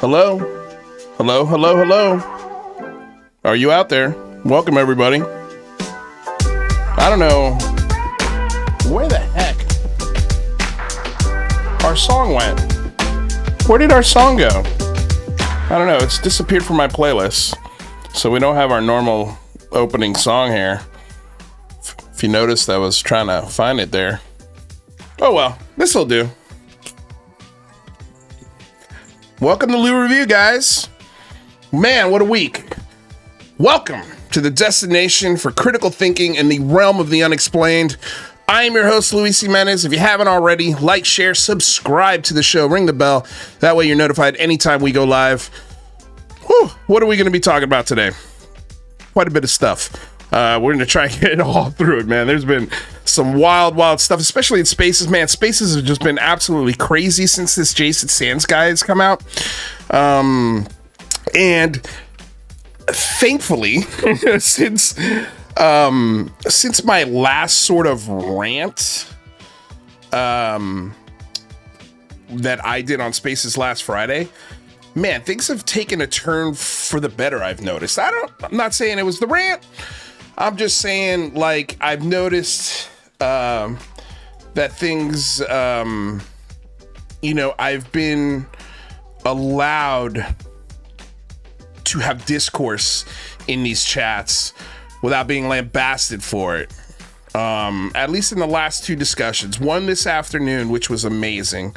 Hello? Hello, hello, hello. Are you out there? Welcome, everybody. I don't know where the heck our song went. Where did our song go? I don't know. It's disappeared from my playlist. So we don't have our normal opening song here. If you noticed, I was trying to find it there. Oh well, this'll do. Welcome to Lue Review, guys. Man, what a week. Welcome to the destination for critical thinking in the realm of the unexplained. I am your host, Luis Jimenez. If you haven't already, like, share, subscribe to the show, ring the bell. That way you're notified anytime we go live. Whew, what are we going to be talking about today? Quite a bit of stuff. We're going to try and get it all through it, man. There's been some wild stuff, especially in Spaces. Man, Spaces have just been absolutely crazy since this Jason Sands guy has come out. And thankfully, since my last sort of rant that I did on Spaces last Friday, man, things have taken a turn for the better, I've noticed. I'm not saying it was the rant. I'm just saying, like, I've noticed that things, I've been allowed to have discourse in these chats without being lambasted for it. At least in the last two discussions. One this afternoon, which was amazing.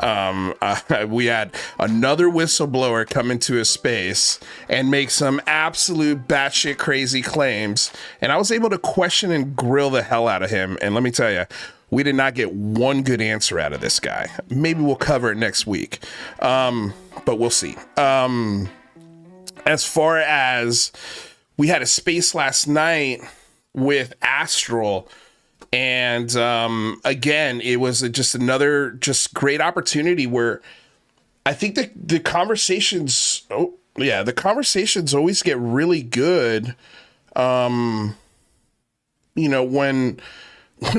We had another whistleblower come into a space and make some absolute batshit crazy claims, and I was able to question and grill the hell out of him. And let me tell you, we did not get one good answer out of this guy. Maybe we'll cover it next week, but we'll see. As far as we had a space last night with Astral. And again, it was just another great opportunity where I think that the conversations always get really good. When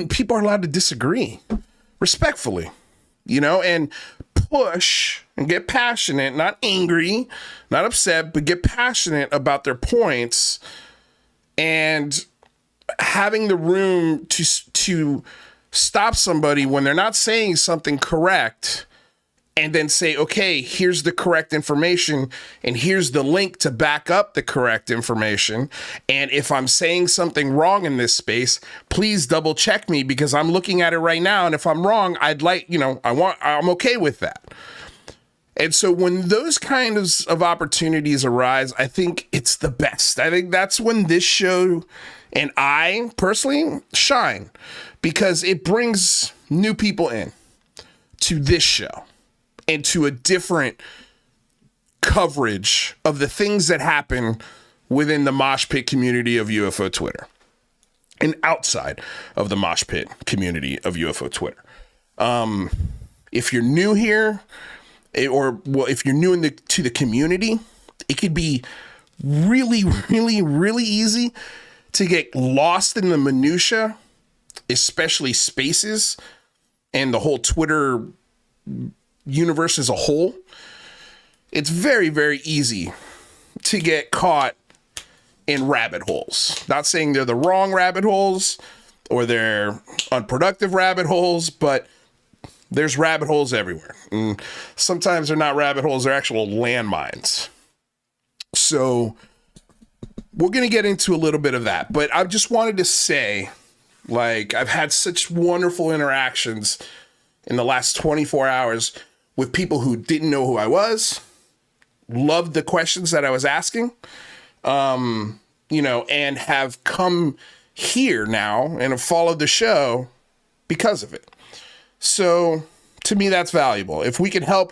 people are allowed to disagree respectfully, and push and get passionate, not angry, not upset, but get passionate about their points, and having the room to stop somebody when they're not saying something correct, and then say, okay, here's the correct information, and here's the link to back up the correct information. And if I'm saying something wrong in this space, please double check me, because I'm looking at it right now. And if I'm wrong, I'm okay with that. And so when those kinds of opportunities arise, I think it's the best. I think that's when this show and I personally shine, because it brings new people in to this show and to a different coverage of the things that happen within the mosh pit community of UFO Twitter and outside of the mosh pit community of UFO Twitter. If you're new here, if you're new to the community, it could be really, really, really easy to get lost in the minutia, especially Spaces and the whole Twitter universe as a whole. It's very, very easy to get caught in rabbit holes. Not saying they're the wrong rabbit holes or they're unproductive rabbit holes, but there's rabbit holes everywhere. And sometimes they're not rabbit holes, they're actual landmines. So we're going to get into a little bit of that, but I just wanted to say, like, I've had such wonderful interactions in the last 24 hours with people who didn't know who I was, loved the questions that I was asking, and have come here now and have followed the show because of it. So to me, that's valuable. If we can help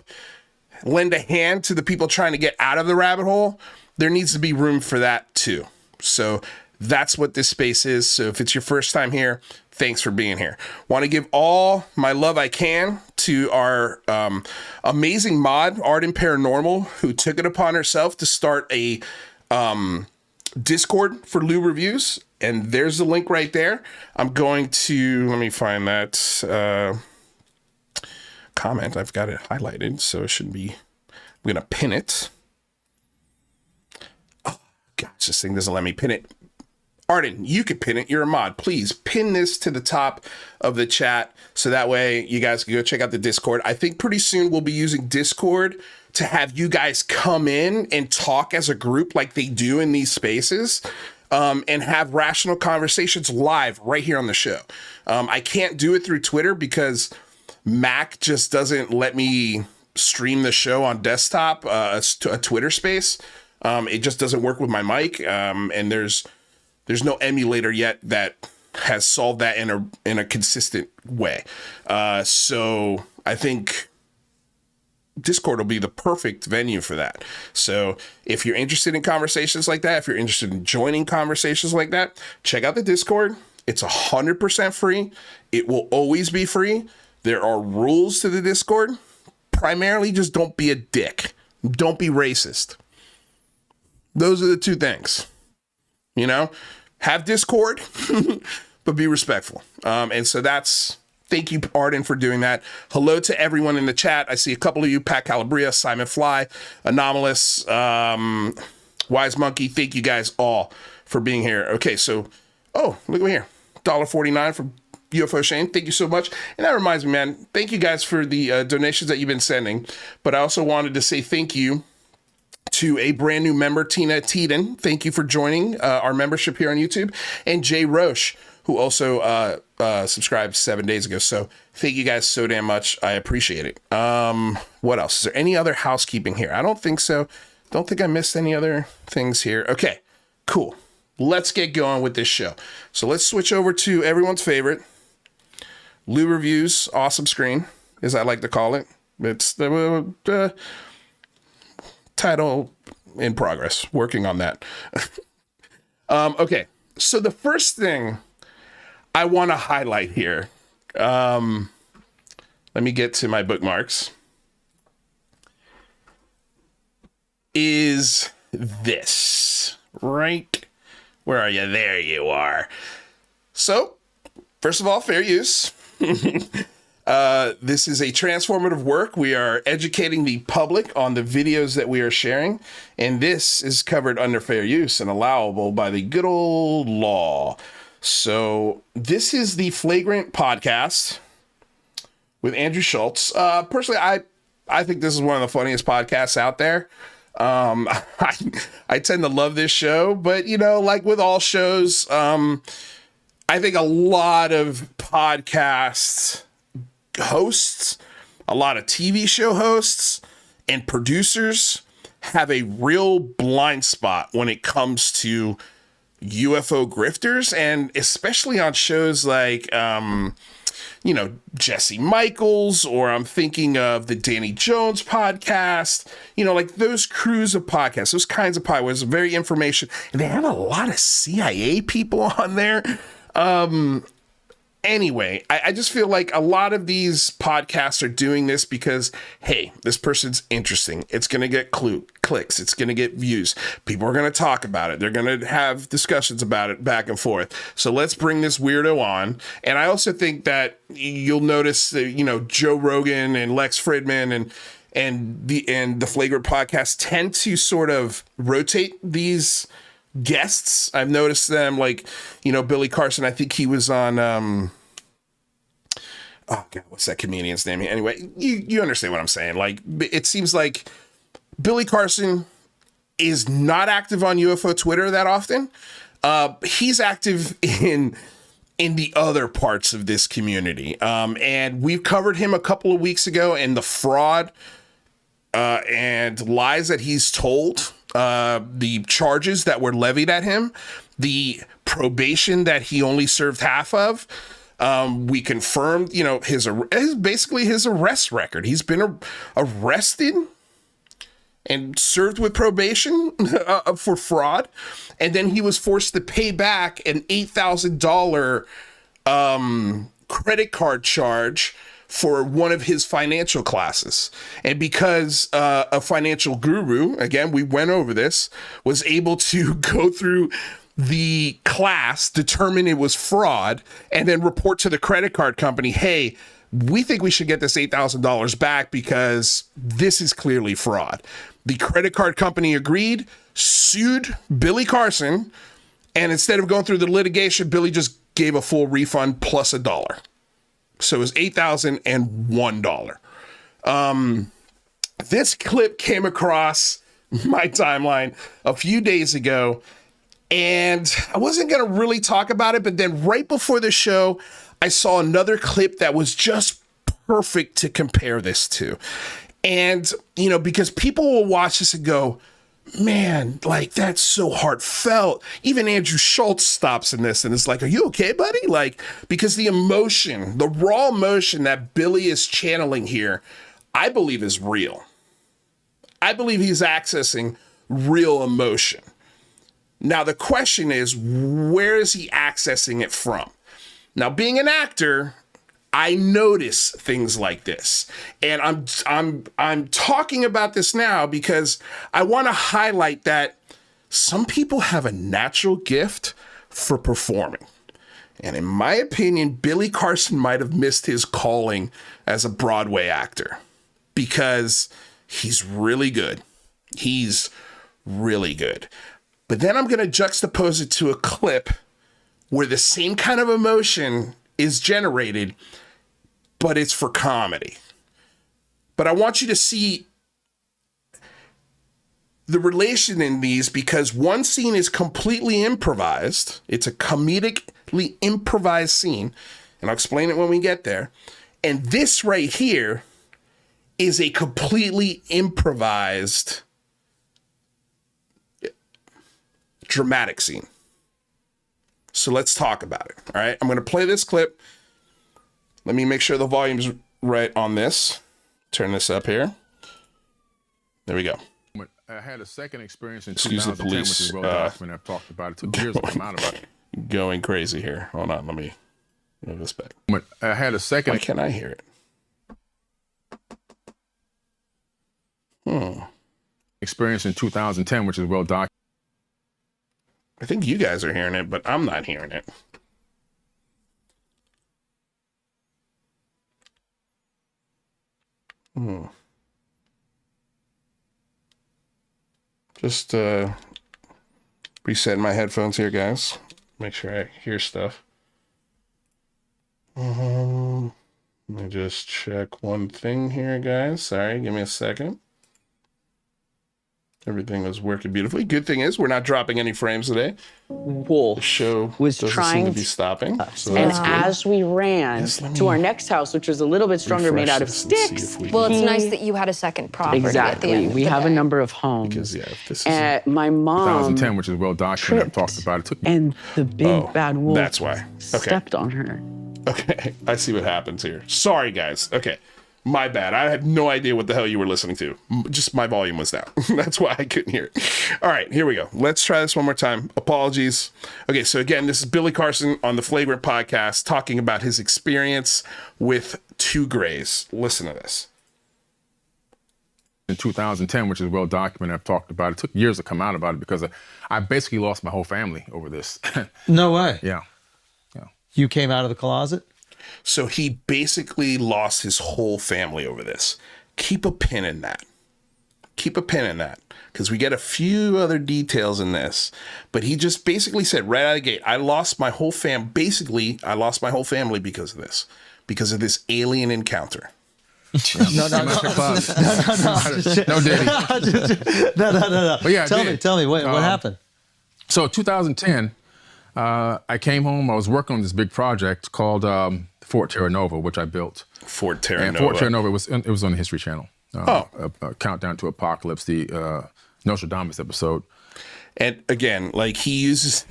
lend a hand to the people trying to get out of the rabbit hole, there needs to be room for that too. So that's what this space is. So if it's your first time here, thanks for being here. Want to give all my love I can to our amazing mod, Arden Paranormal, who took it upon herself to start a Discord for Lue Reviews. And there's the link right there. I'm going to, let me find that comment. I've got it highlighted, so it shouldn't be I'm going to pin it. Oh, gosh, this thing doesn't let me pin it. Arden, you could pin it. You're a mod. Please pin this to the top of the chat so that way you guys can go check out the Discord. I think pretty soon we'll be using Discord to have you guys come in and talk as a group like they do in these spaces, and have rational conversations live right here on the show. I can't do it through Twitter because Mac just doesn't let me stream the show on desktop, a Twitter space. It just doesn't work with my mic, and there's no emulator yet that has solved that in a consistent way. So I think Discord will be the perfect venue for that. So if you're interested in conversations like that, if you're interested in joining conversations like that, check out the Discord. It's 100% free. It will always be free. There are rules to the Discord. Primarily, just don't be a dick. Don't be racist. Those are the two things. You know, have Discord, but be respectful. And so thank you, Arden, for doing that. Hello to everyone in the chat. I see a couple of you, Pat Calabria, Simon Fly, Anomalous, Wise Monkey. Thank you guys all for being here. Okay, so, look over here. $1.49 from UFO Shane. Thank you so much. And that reminds me, man, thank you guys for the donations that you've been sending. But I also wanted to say thank you to a brand new member, Tina Teeden. Thank you for joining our membership here on YouTube. And Jay Roche, who also subscribed 7 days ago. So thank you guys so damn much. I appreciate it. What else? Is there any other housekeeping here? I don't think so. Don't think I missed any other things here. Okay, cool. Let's get going with this show. So let's switch over to everyone's favorite, Lue Reviews Awesome Screen, as I like to call it. It's the title in progress, working on that. Okay, so the first thing I want to highlight here, let me get to my bookmarks, is this, right? Where are you? There you are. So, first of all, fair use. This is a transformative work. We are educating the public on the videos that we are sharing, and this is covered under fair use and allowable by the good old law. So this is the Flagrant podcast with Andrew Schultz. Personally, I think this is one of the funniest podcasts out there. I tend to love this show, but you know, like with all shows, I think a lot of podcast hosts, a lot of TV show hosts and producers have a real blind spot when it comes to UFO grifters, and especially on shows like, you know, Jesse Michaels, or I'm thinking of the Danny Jones podcast, you know, like those crews of podcasts, those kinds of podcasts, very information, and they have a lot of CIA people on there. Anyway, I just feel like a lot of these podcasts are doing this because, hey, this person's interesting. It's going to get clicks. It's going to get views. People are going to talk about it. They're going to have discussions about it back and forth. So let's bring this weirdo on. And I also think that you'll notice that, you know, Joe Rogan and Lex Fridman and the Flagrant podcast tend to sort of rotate these guests. I've noticed them, like, you know, Billy Carson, I think he was on oh god, what's that comedian's name? Anyway, you understand what I'm saying. Like, it seems like Billy Carson is not active on UFO Twitter that often. He's active in the other parts of this community, and we've covered him a couple of weeks ago, and the fraud and lies that he's told, the charges that were levied at him, the probation that he only served half of. We confirmed, you know, his arrest record. He's been arrested and served with probation for fraud, and then he was forced to pay back an $8,000 credit card charge for one of his financial classes. And because a financial guru, again, we went over this, was able to go through the class, determine it was fraud, and then report to the credit card company, hey, we think we should get this $8,000 back because this is clearly fraud. The credit card company agreed, sued Billy Carson, and instead of going through the litigation, Billy just gave a full refund plus $1. So it was $8,001. This clip came across my timeline a few days ago, and I wasn't going to really talk about it, but then right before the show, I saw another clip that was just perfect to compare this to. And, you know, because people will watch this and go, man, like, that's so heartfelt. Even Andrew Schultz stops in this and is like, are you okay, buddy? Like, because the emotion, the raw emotion that Billy is channeling here, I believe is real. I believe he's accessing real emotion. Now, the question is, where is he accessing it from? Now, being an actor, I notice things like this. And I'm talking about this now because I want to highlight that some people have a natural gift for performing. And in my opinion, Billy Carson might have missed his calling as a Broadway actor because he's really good. He's really good. But then I'm going to juxtapose it to a clip where the same kind of emotion is generated, but it's for comedy. But I want you to see the relation in these because one scene is completely improvised. It's a comedically improvised scene, and I'll explain it when we get there. And this right here is a completely improvised dramatic scene. So let's talk about it. All right. I'm going to play this clip. Let me make sure the volume's right on this. Turn this up here. There we go. I had a second experience in 2010, which is well documented. I've talked about it. It took years to come out of it. Going crazy here. Hold on. Let me move this back. I had a second. Why can't I hear it? Experience in 2010, which is well documented. I think you guys are hearing it, but I'm not hearing it. Just resetting my headphones here, guys. Make sure I hear stuff. Let me just check one thing here, guys. Sorry, give me a second. Everything was working beautifully. Good thing is we're not dropping any frames today. Wolf the show was doesn't trying seem to be stopping. So and that's good. as we ran to our next house, which was a little bit stronger, made out of sticks. Well, it's nice that you had a second property at the Exactly. end of We the have a day. number of homes. Because, yeah, this is My mom 2010, which is well documented. I've talked about it. Took and the big bad wolf that's why. Okay. stepped on her. Okay, I see what happens here. Sorry, guys. Okay, my bad. I had no idea what the hell you were listening to. Just my volume was down. That's why I couldn't hear it. All right, here we go. Let's try this one more time. Apologies. Okay, so again, this is Billy Carson on the Flagrant Podcast talking about his experience with two grays. Listen to this. in 2010, which is well documented. I've talked about it. It took years to come out about it because I basically lost my whole family over this. No way. Yeah. You came out of the closet? So he basically lost his whole family over this. Keep a pin in that. Keep a pin in that. Because we get a few other details in this. But he just basically said right out of the gate, I lost my whole basically, I lost my whole family because of this. Because of this alien encounter. No, Diddy. No. But yeah, Tell me, what happened? So 2010, I came home. I was working on this big project called Fort Terra Nova, which I built. Fort Terra Nova. And Fort Terra Nova, it was on the History Channel. A Countdown to Apocalypse, the Nostradamus episode. And again, like he uses,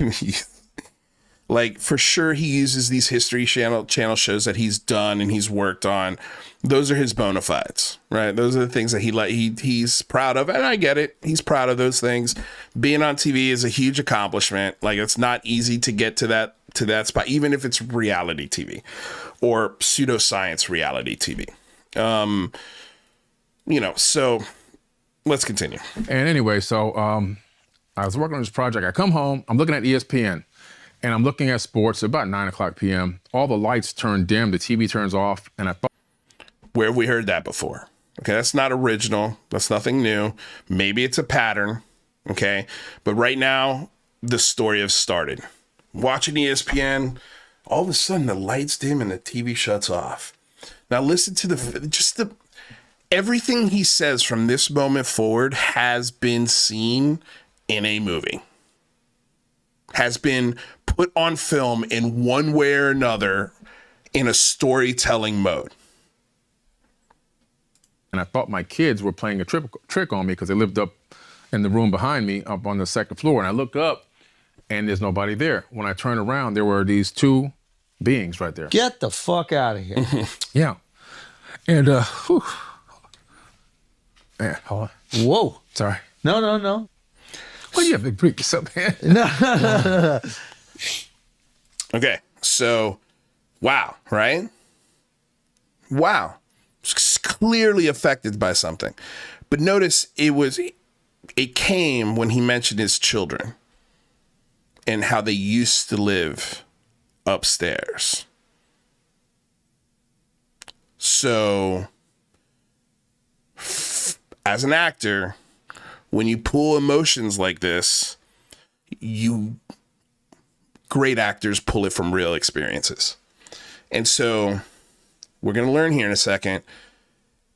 like for sure he uses these History Channel shows that he's done and he's worked on. Those are his bona fides, right? Those are the things that he's proud of, and I get it. He's proud of those things. Being on TV is a huge accomplishment. Like it's not easy to get to that spot, even if it's reality TV or pseudoscience reality TV. So let's continue. And anyway, so I was working on this project. I come home, I'm looking at ESPN, And I'm looking at sports about 9:00 p.m. All the lights turn dim, the TV turns off, and I thought, where have we heard that before? Okay, that's not original. That's nothing new. Maybe it's a pattern. Okay, but right now the story has started. Watching ESPN, all of a sudden the lights dim and the TV shuts off. Now listen to everything he says from this moment forward has been seen in a movie, has been put on film in one way or another in a storytelling mode. And I thought my kids were playing a trick on me because they lived up in the room behind me up on the second floor. And I look up and there's nobody there. When I turn around, there were these two beings right there. Get the fuck out of here. Yeah. And, whew. Man, hold on. Whoa. Sorry. No. What do you have to break this up, man? No. Okay, so, wow, right? Wow. It's clearly affected by something. But notice it came when he mentioned his children and how they used to live upstairs. So, as an actor, when you pull emotions like this, great actors pull it from real experiences. And so we're going to learn here in a second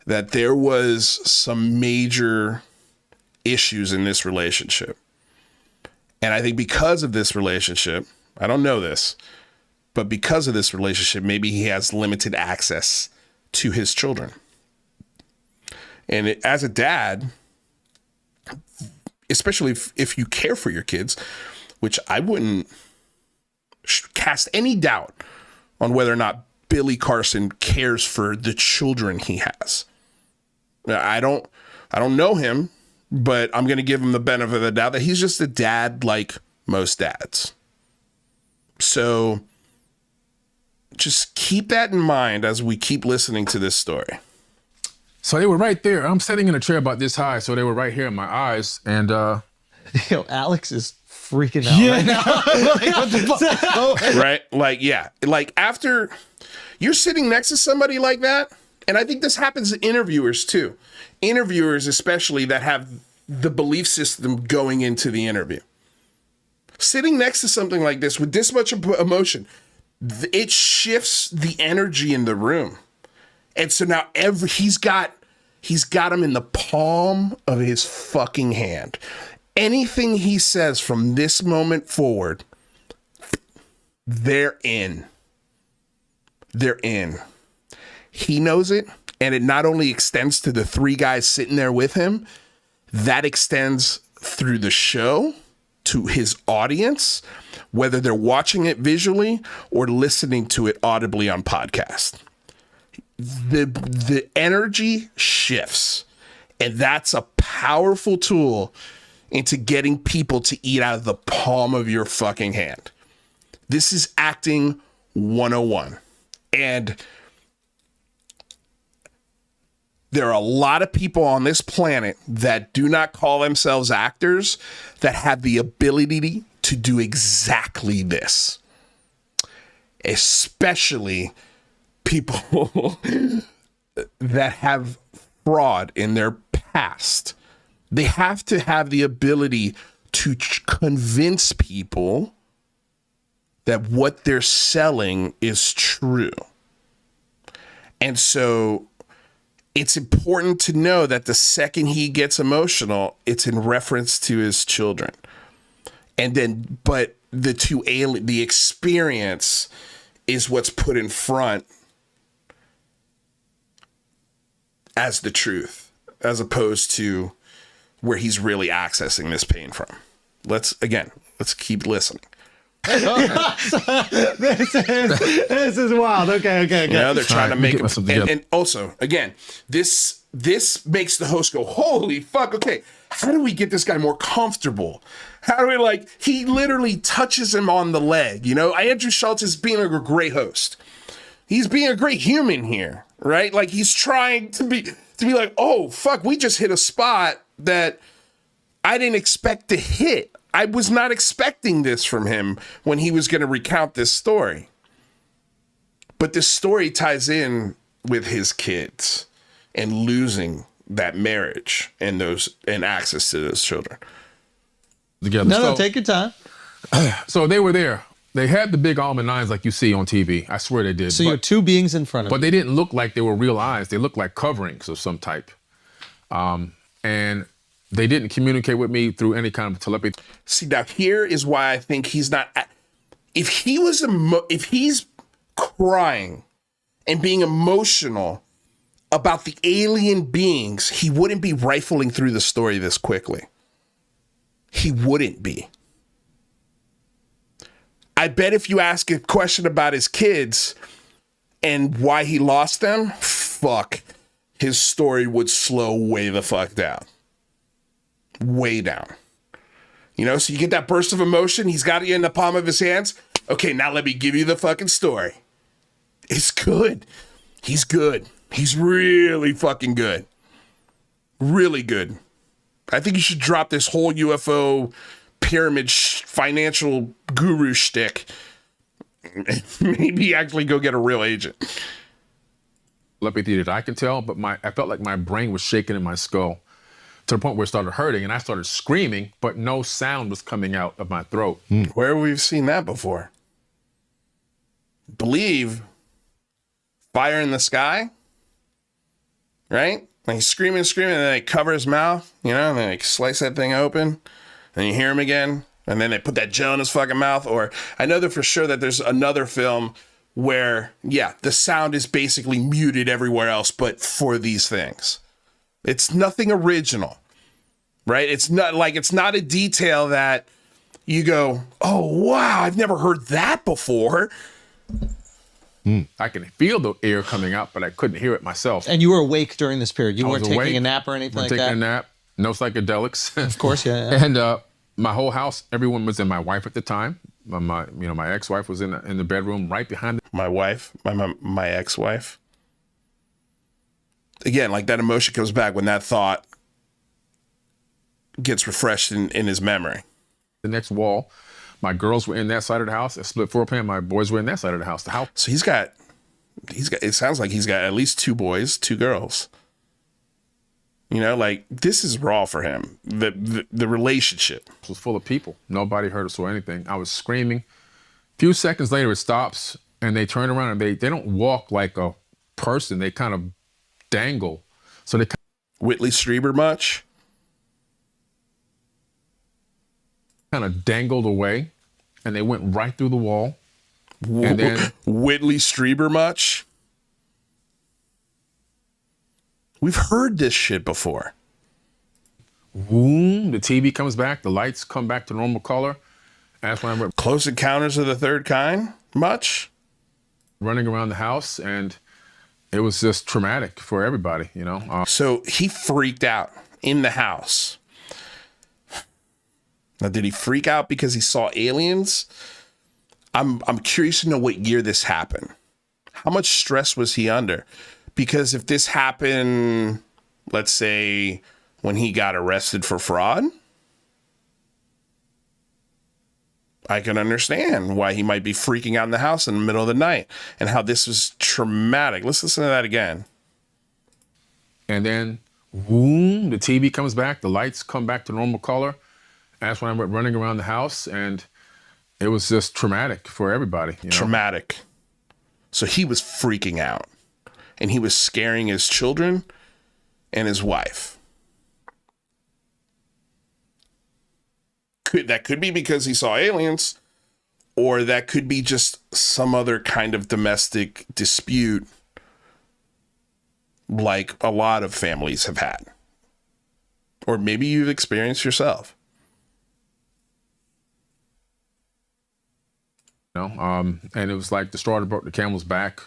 that there was some major issues in this relationship. And I think because of this relationship, I don't know this, but because of this relationship, maybe he has limited access to his children. And as a dad, especially if you care for your kids, which I wouldn't cast any doubt on whether or not Billy Carson cares for the children he has. I don't know him, but I'm going to give him the benefit of the doubt that he's just a dad like most dads. So just keep that in mind as we keep listening to this story. So they were right there. I'm sitting in a chair about this high, so they were right here in my eyes. And Yo, Alex is freaking out right now. Like, what the fuck? Right? Like, yeah. Like, after you're sitting next to somebody like that, and I think this happens to interviewers too. Interviewers, especially that have the belief system going into the interview. Sitting next to something like this with this much emotion, it shifts the energy in the room. And so now he's got him in the palm of his fucking hand. Anything he says from this moment forward, they're in. They're in. He knows it, and it not only extends to the three guys sitting there with him, that extends through the show to his audience, whether they're watching it visually or listening to it audibly on podcast. The energy shifts, and that's a powerful tool into getting people to eat out of the palm of your fucking hand. This is acting 101. And there are a lot of people on this planet that do not call themselves actors that have the ability to do exactly this. Especially people that have fraud in their past. They have to have the ability to convince people that what they're selling is true. And so it's important to know that the second he gets emotional, it's in reference to his children. And then, but the experience is what's put in front as the truth, as opposed to where he's really accessing this pain from. Let's keep listening. This is wild. Okay. You know, they're trying to make it. And also, again, this makes the host go, holy fuck, okay, how do we get this guy more comfortable? How do we, he literally touches him on the leg. You know, Andrew Schultz is being a great host. He's being a great human here, right? Like, he's trying to be like, oh, fuck, we just hit a spot that I didn't expect to hit. I was not expecting this from him when he was going to recount this story. But this story ties in with his kids and losing that marriage and access to those children. Together. No, take your time. So they were there. They had the big almond eyes like you see on TV. I swear they did. So you had two beings in front of you. But they didn't look like they were real eyes. They looked like coverings of some type. And they didn't communicate with me through any kind of telepathy. See, now here is why I think he's not. If he's crying and being emotional about the alien beings, he wouldn't be rifling through the story this quickly. He wouldn't be. I bet if you ask a question about his kids and why he lost them, his story would slow way the fuck down. Way down. You know, so you get that burst of emotion. He's got you in the palm of his hands. Okay, now let me give you the fucking story. It's good. He's good. He's really fucking good. Really good. I think you should drop this whole UFO pyramid financial guru shtick. Maybe actually go get a real agent. Telepathy that I can tell, but I felt like my brain was shaking in my skull to the point where it started hurting, and I started screaming, but no sound was coming out of my throat. Where have we seen that before? Believe Fire in the Sky, right? Like he's screaming, and then they cover his mouth, you know, and then they slice that thing open, and you hear him again, and then they put that gel in his fucking mouth. Or I know that for sure that there's another film where, yeah, the sound is basically muted everywhere else, but for these things. It's nothing original, right? It's not a detail that you go, oh, wow, I've never heard that before. I can feel the air coming out, but I couldn't hear it myself. And you were awake during this period. You weren't taking awake, a nap or anything like that? Taking a nap, no psychedelics. Of course, yeah. And my whole house, everyone was in. My wife at the time, my ex-wife was in the bedroom right behind my wife, my ex-wife. Again, like that emotion comes back when that thought gets refreshed in his memory. the next wall. My girls were in that side of the house. A split floor plan. My boys were in that side of the house. So he's got. It sounds like he's got at least 2 boys, 2 girls. You know, like this is raw for him. The relationship was full of people. Nobody heard us or anything. I was screaming. A few seconds later, it stops, and they turn around and they don't walk like a person. They kind of dangle. So they. Whitley Strieber much? Kind of dangled away, and they went right through the wall. And then Whitley Strieber much? We've heard this shit before. Boom, the TV comes back, the lights come back to normal color. That's when I'm Close Encounters of the Third Kind much? Running around the house, and it was just traumatic for everybody, you know. So he freaked out in the house. Now, did he freak out because he saw aliens? I'm curious to know what year this happened. How much stress was he under? Because if this happened, let's say, when he got arrested for fraud, I can understand why he might be freaking out in the house in the middle of the night and how this was traumatic. Let's listen to that again. And then, boom, the TV comes back, the lights come back to normal color. That's when I'm running around the house, and it was just traumatic for everybody. You know? Traumatic. So he was freaking out, and he was scaring his children and his wife. That could be because he saw aliens, or that could be just some other kind of domestic dispute like a lot of families have had. Or maybe you've experienced yourself. You know, and it was like the straw that broke the camel's back.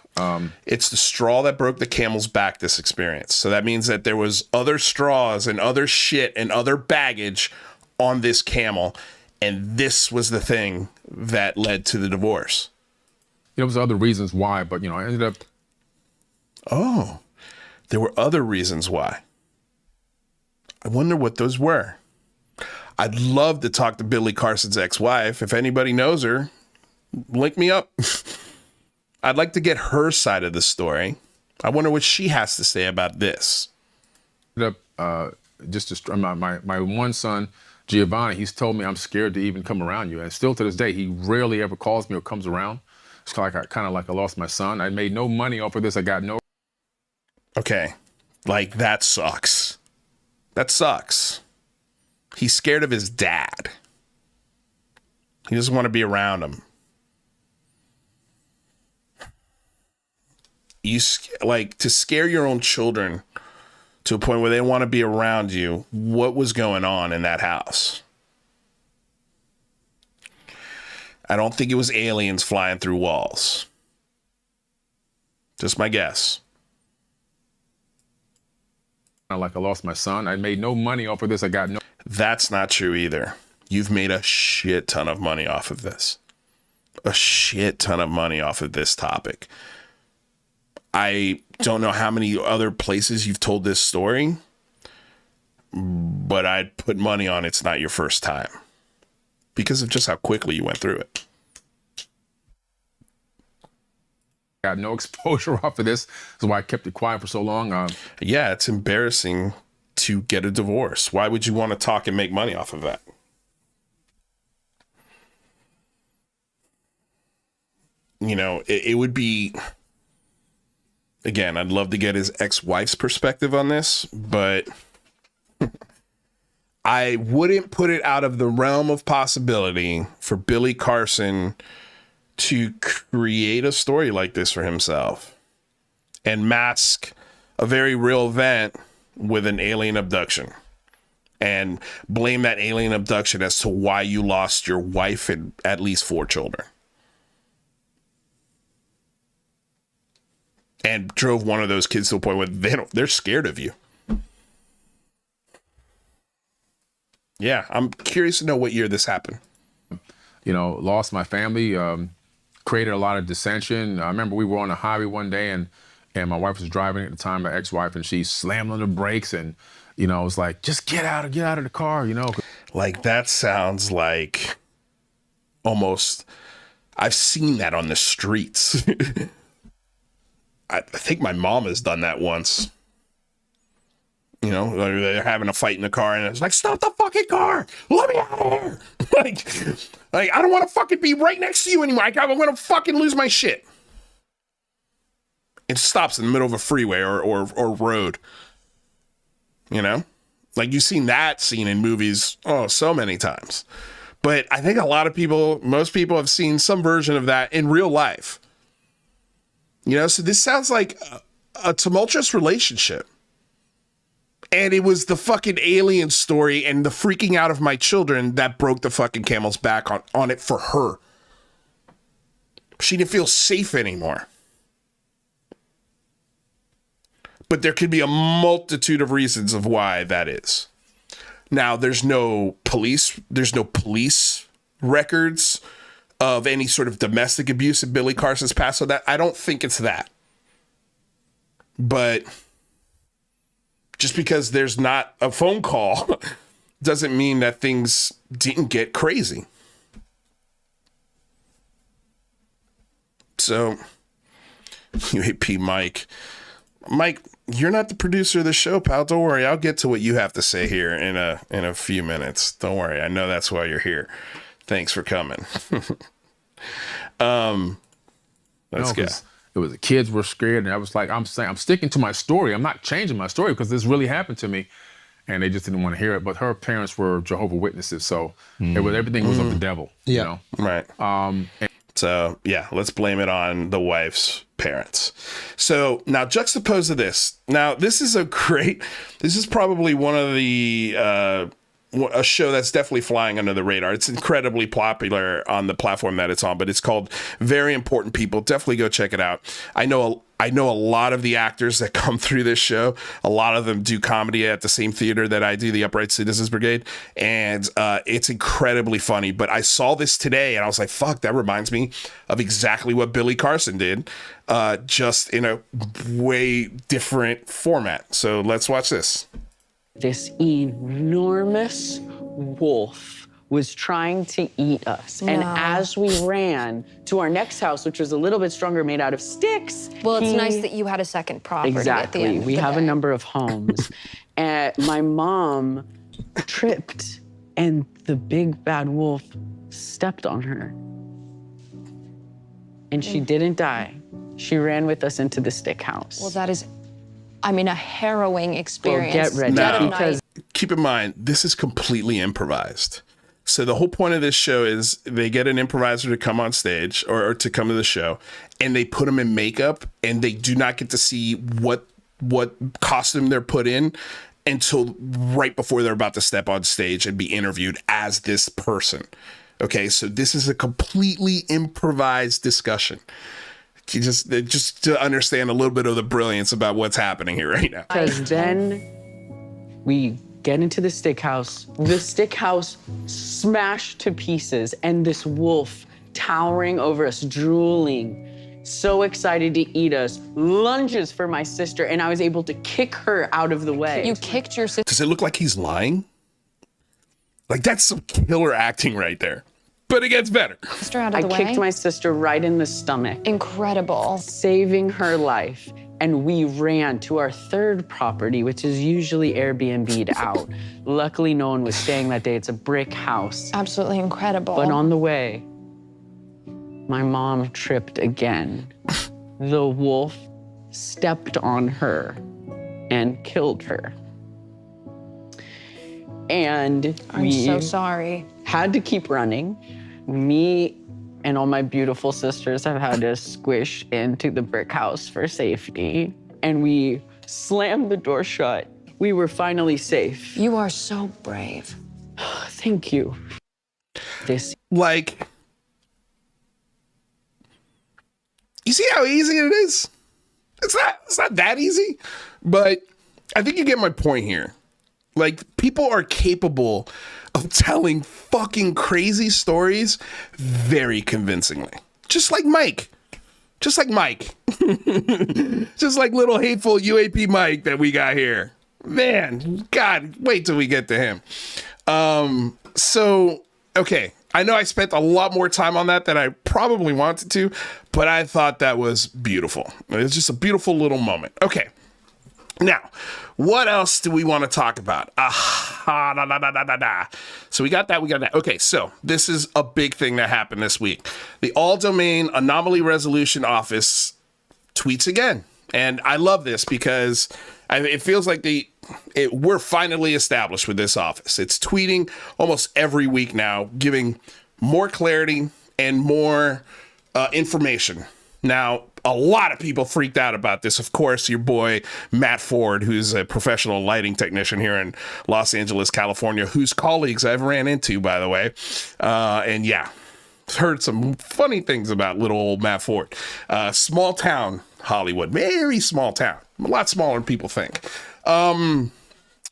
It's the straw that broke the camel's back, this experience. So that means that there was other straws and other shit and other baggage on this camel. And this was the thing that led to the divorce. There was other reasons why, but, you know, I ended up. Oh, there were other reasons why. I wonder what those were. I'd love to talk to Billy Carson's ex-wife. If anybody knows her, link me up. I'd like to get her side of the story. I wonder what she has to say about this. My one son, Giovanni, he's told me I'm scared to even come around you. And still to this day, he rarely ever calls me or comes around. It's kind of like I lost my son. I made no money off of this. I got no. Okay. Like, that sucks. That sucks. He's scared of his dad. He doesn't want to be around him. To scare your own children to a point where they want to be around you. What was going on in that house? I don't think it was aliens flying through walls. Just my guess. Like I lost my son. I made no money off of this. I got no. That's not true either. You've made a shit ton of money off of this. A shit ton of money off of this topic. I don't know how many other places you've told this story, but I'd put money on it's not your first time because of just how quickly you went through it. Got no exposure off of this. That's why I kept it quiet for so long. Yeah, it's embarrassing to get a divorce. Why would you want to talk and make money off of that? You know, it would be... Again, I'd love to get his ex-wife's perspective on this, but I wouldn't put it out of the realm of possibility for Billy Carson to create a story like this for himself and mask a very real event with an alien abduction and blame that alien abduction as to why you lost your wife and at least 4 children. And drove one of those kids to a point where they're scared of you. Yeah, I'm curious to know what year this happened. You know, lost my family, created a lot of dissension. I remember we were on the highway one day and my wife was driving at the time, my ex-wife, and she slammed on the brakes and, you know, it was like, just get out of the car, you know. Like, that sounds like almost, I've seen that on the streets. I think my mom has done that once. You know, they're having a fight in the car and it's like, stop the fucking car. Let me out of here. like I don't want to fucking be right next to you anymore. I'm going to fucking lose my shit. It stops in the middle of a freeway or road. You know, like you've seen that scene in movies. Oh, so many times. But I think most people have seen some version of that in real life. You know, so this sounds like a tumultuous relationship. And it was the fucking alien story and the freaking out of my children that broke the fucking camel's back on it for her. She didn't feel safe anymore. But there could be a multitude of reasons of why that is. Now, there's no police records of any sort of domestic abuse in Billy Carson's past, so that I don't think it's that. But just because there's not a phone call doesn't mean that things didn't get crazy. So, UAP Mike, you're not the producer of the show, pal. Don't worry, I'll get to what you have to say here in a few minutes. Don't worry, I know that's why you're here. Thanks for coming. Let's go. It was the kids were scared, and I was like, I'm sticking to my story. I'm not changing my story because this really happened to me, and they just didn't want to hear it. But her parents were Jehovah's Witnesses, so everything was of the devil. Yeah, you know? Right. So yeah, let's blame it on the wife's parents. So now juxtapose to this. Now this is probably one of the a show that's definitely flying under the radar. It's incredibly popular on the platform that it's on, but it's called Very Important People. Definitely go check it out. I know a lot of the actors that come through this show. A lot of them do comedy at the same theater that I do, the Upright Citizens Brigade, and it's incredibly funny. But I saw this today, and I was like, fuck, that reminds me of exactly what Billy Carson did, just in a way different format. So let's watch this. This enormous wolf was trying to eat us. And as we ran to our next house, which was a little bit stronger, made out of sticks. Well, it's nice that you had a second property at the end of We the have day. a number of homes. And my mom tripped, and the big bad wolf stepped on her. And she didn't die. She ran with us into the stick house. Well, that is, I mean, a harrowing experience. Get ready, Dead of because night. Keep in mind, this is completely improvised. So the whole point of this show is they get an improviser to come on stage or to come to the show, and they put them in makeup, and they do not get to see what costume they're put in until right before they're about to step on stage and be interviewed as this person. Okay, so this is a completely improvised discussion. You just to understand a little bit of the brilliance about what's happening here right now. Because then we get into the stick house. The stick house smashed to pieces, and this wolf towering over us, drooling, so excited to eat us, lunges for my sister, and I was able to kick her out of the way. You kicked your sister. Does it look like he's lying? Like, that's some killer acting right there. But it gets better. Out of the way. I kicked my sister right in the stomach. Incredible. Saving her life. And we ran to our third property, which is usually Airbnb'd out. Luckily, no one was staying that day. It's a brick house. Absolutely incredible. But on the way, my mom tripped again. The wolf stepped on her and killed her. And I'm so sorry. had to keep running. Me and all my beautiful sisters have had to squish into the brick house for safety. And we slammed the door shut. We were finally safe. You are so brave. Thank you. Like, you see how easy it is? It's not that easy, but I think you get my point here. Like, people are capable of telling fucking crazy stories very convincingly. Just like Mike. Just like Mike. Just like little hateful UAP Mike that we got here. Man, God, wait till we get to him. So, okay. I know I spent a lot more time on that than I probably wanted to, but I thought that was beautiful. It was just a beautiful little moment. Okay. Now, what else do we want to talk about? So we got that. Okay, so this is a big thing that happened this week. The All Domain Anomaly Resolution Office tweets again. And I love this because it feels like we're finally established with this office. It's tweeting almost every week now, giving more clarity and more information. Now, a lot of people freaked out about this. Of course, your boy, Matt Ford, who's a professional lighting technician here in Los Angeles, California, whose colleagues I've ran into, by the way. And yeah, heard some funny things about little old Matt Ford. Small town Hollywood, very small town, a lot smaller than people think.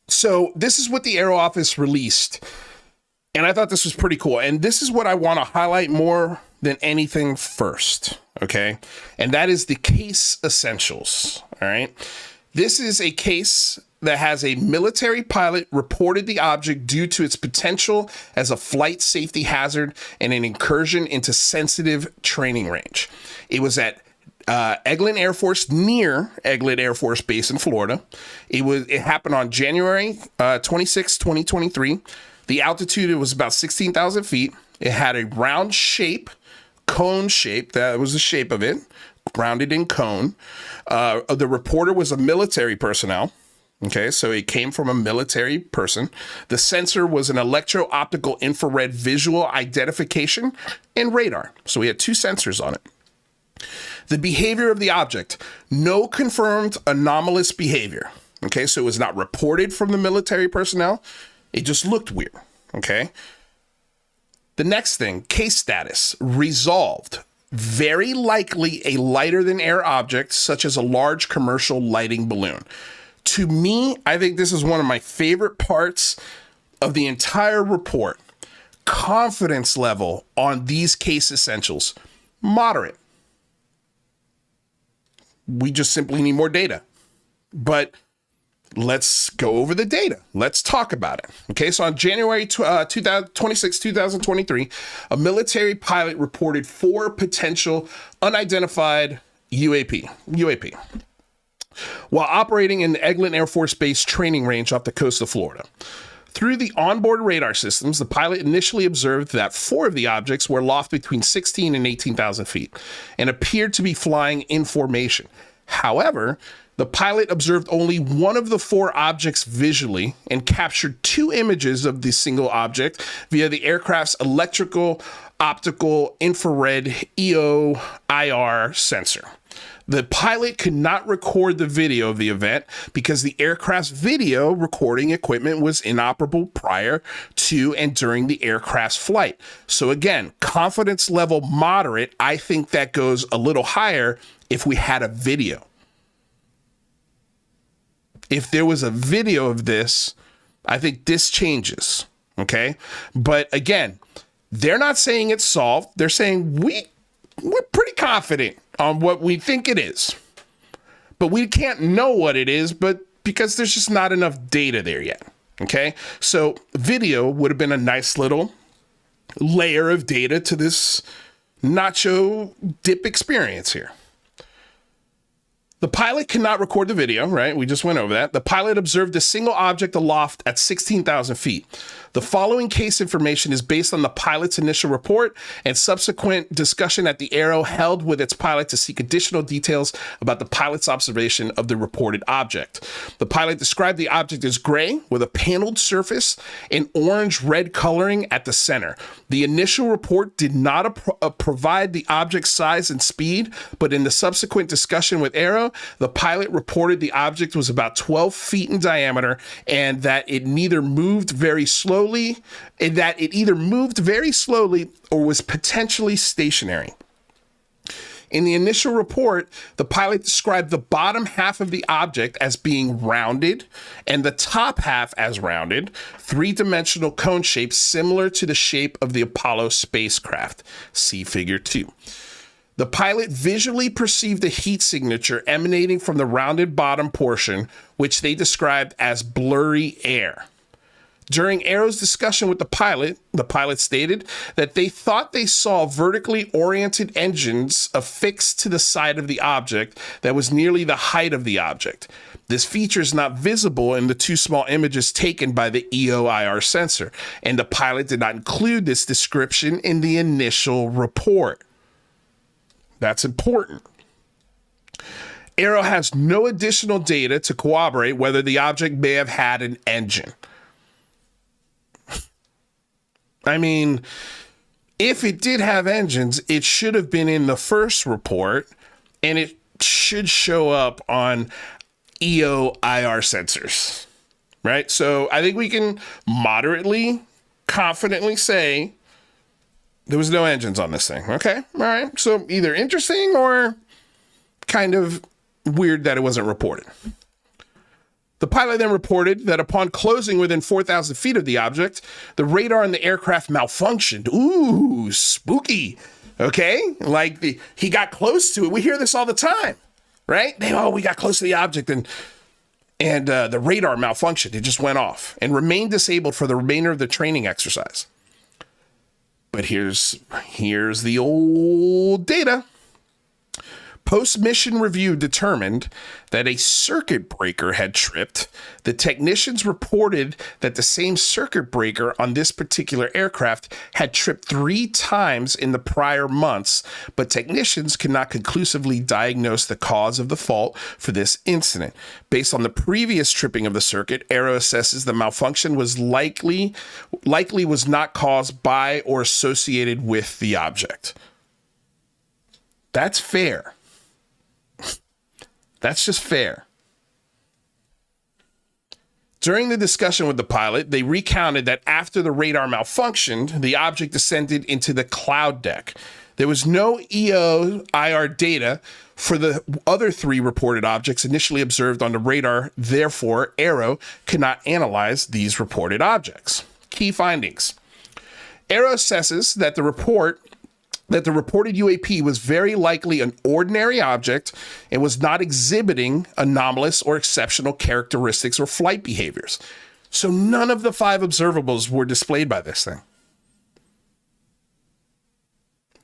So this is what the Aero office released. And I thought this was pretty cool. And this is what I want to highlight more than anything first, okay? And that is the case essentials, all right? This is a case that has a military pilot reported the object due to its potential as a flight safety hazard and an incursion into sensitive training range. It was at Eglin Air Force, near Eglin Air Force Base in Florida. It happened on January 26, 2023. The altitude, it was about 16,000 feet. It had a round shape, cone shape. That was the shape of it, rounded in cone. The reporter was a military personnel. Okay, so it came from a military person. The sensor was an electro-optical infrared visual identification and radar. So we had two sensors on it. The behavior of the object, no confirmed anomalous behavior. Okay, so it was not reported from the military personnel. It just looked weird, okay? The next thing, case status, resolved. Very likely a lighter than air object, such as a large commercial lighting balloon. To me, I think this is one of my favorite parts of the entire report. Confidence level on these case essentials, moderate. We just simply need more data. But let's go over the data. Let's talk about it. Okay, so on January 26, 2023, a military pilot reported 4 potential unidentified UAP, while operating in the Eglin Air Force Base training range off the coast of Florida. Through the onboard radar systems, the pilot initially observed that 4 of the objects were aloft between 16 and 18,000 feet and appeared to be flying in formation. However, the pilot observed only one of the 4 objects visually and captured 2 images of the single object via the aircraft's electrical, optical, infrared, EO/IR sensor. The pilot could not record the video of the event because the aircraft's video recording equipment was inoperable prior to and during the aircraft's flight. So again, confidence level moderate. I think that goes a little higher if we had a video. If there was a video of this, I think this changes, okay? But again, they're not saying it's solved. They're saying we're pretty confident on what we think it is. But we can't know what it is, but because there's just not enough data there yet, okay? So video would have been a nice little layer of data to this nacho dip experience here. The pilot cannot record the video, right? We just went over that. The pilot observed a single object aloft at 16,000 feet. The following case information is based on the pilot's initial report and subsequent discussion at the Aero held with its pilot to seek additional details about the pilot's observation of the reported object. The pilot described the object as gray with a paneled surface and orange-red coloring at the center. The initial report did not provide the object's size and speed, but in the subsequent discussion with Aero, the pilot reported the object was about 12 feet in diameter and that it either moved very slowly or was potentially stationary. In the initial report, the pilot described the bottom half of the object as being rounded and the top half as rounded, 3-dimensional cone shape similar to the shape of the Apollo spacecraft. See Figure 2. The pilot visually perceived a heat signature emanating from the rounded bottom portion, which they described as blurry air. During Aero's discussion with the pilot stated that they thought they saw vertically oriented engines affixed to the side of the object that was nearly the height of the object. This feature is not visible in the 2 small images taken by the EO/IR sensor, and the pilot did not include this description in the initial report. That's important. Aero has no additional data to corroborate whether the object may have had an engine. I mean, if it did have engines, it should have been in the first report, and it should show up on EO/IR sensors, right? So I think we can moderately, confidently say there was no engines on this thing. Okay, all right. So either interesting or kind of weird that it wasn't reported. The pilot then reported that upon closing within 4,000 feet of the object, the radar in the aircraft malfunctioned. Ooh, spooky. Okay, like he got close to it. We hear this all the time, right? We got close to the object and the radar malfunctioned. It just went off and remained disabled for the remainder of the training exercise. But here's the old data. Post-mission review determined that a circuit breaker had tripped. The technicians reported that the same circuit breaker on this particular aircraft had tripped 3 times in the prior months, but technicians could not conclusively diagnose the cause of the fault for this incident. Based on the previous tripping of the circuit, Aero assesses the malfunction was likely was not caused by or associated with the object. That's fair. That's just fair. During the discussion with the pilot, they recounted that after the radar malfunctioned, the object descended into the cloud deck. There was no EO/IR data for the other 3 reported objects initially observed on the radar. Therefore, Aero cannot analyze these reported objects. Key findings. Aero assesses that the report that the reported UAP was very likely an ordinary object and was not exhibiting anomalous or exceptional characteristics or flight behaviors. So none of the 5 observables were displayed by this thing.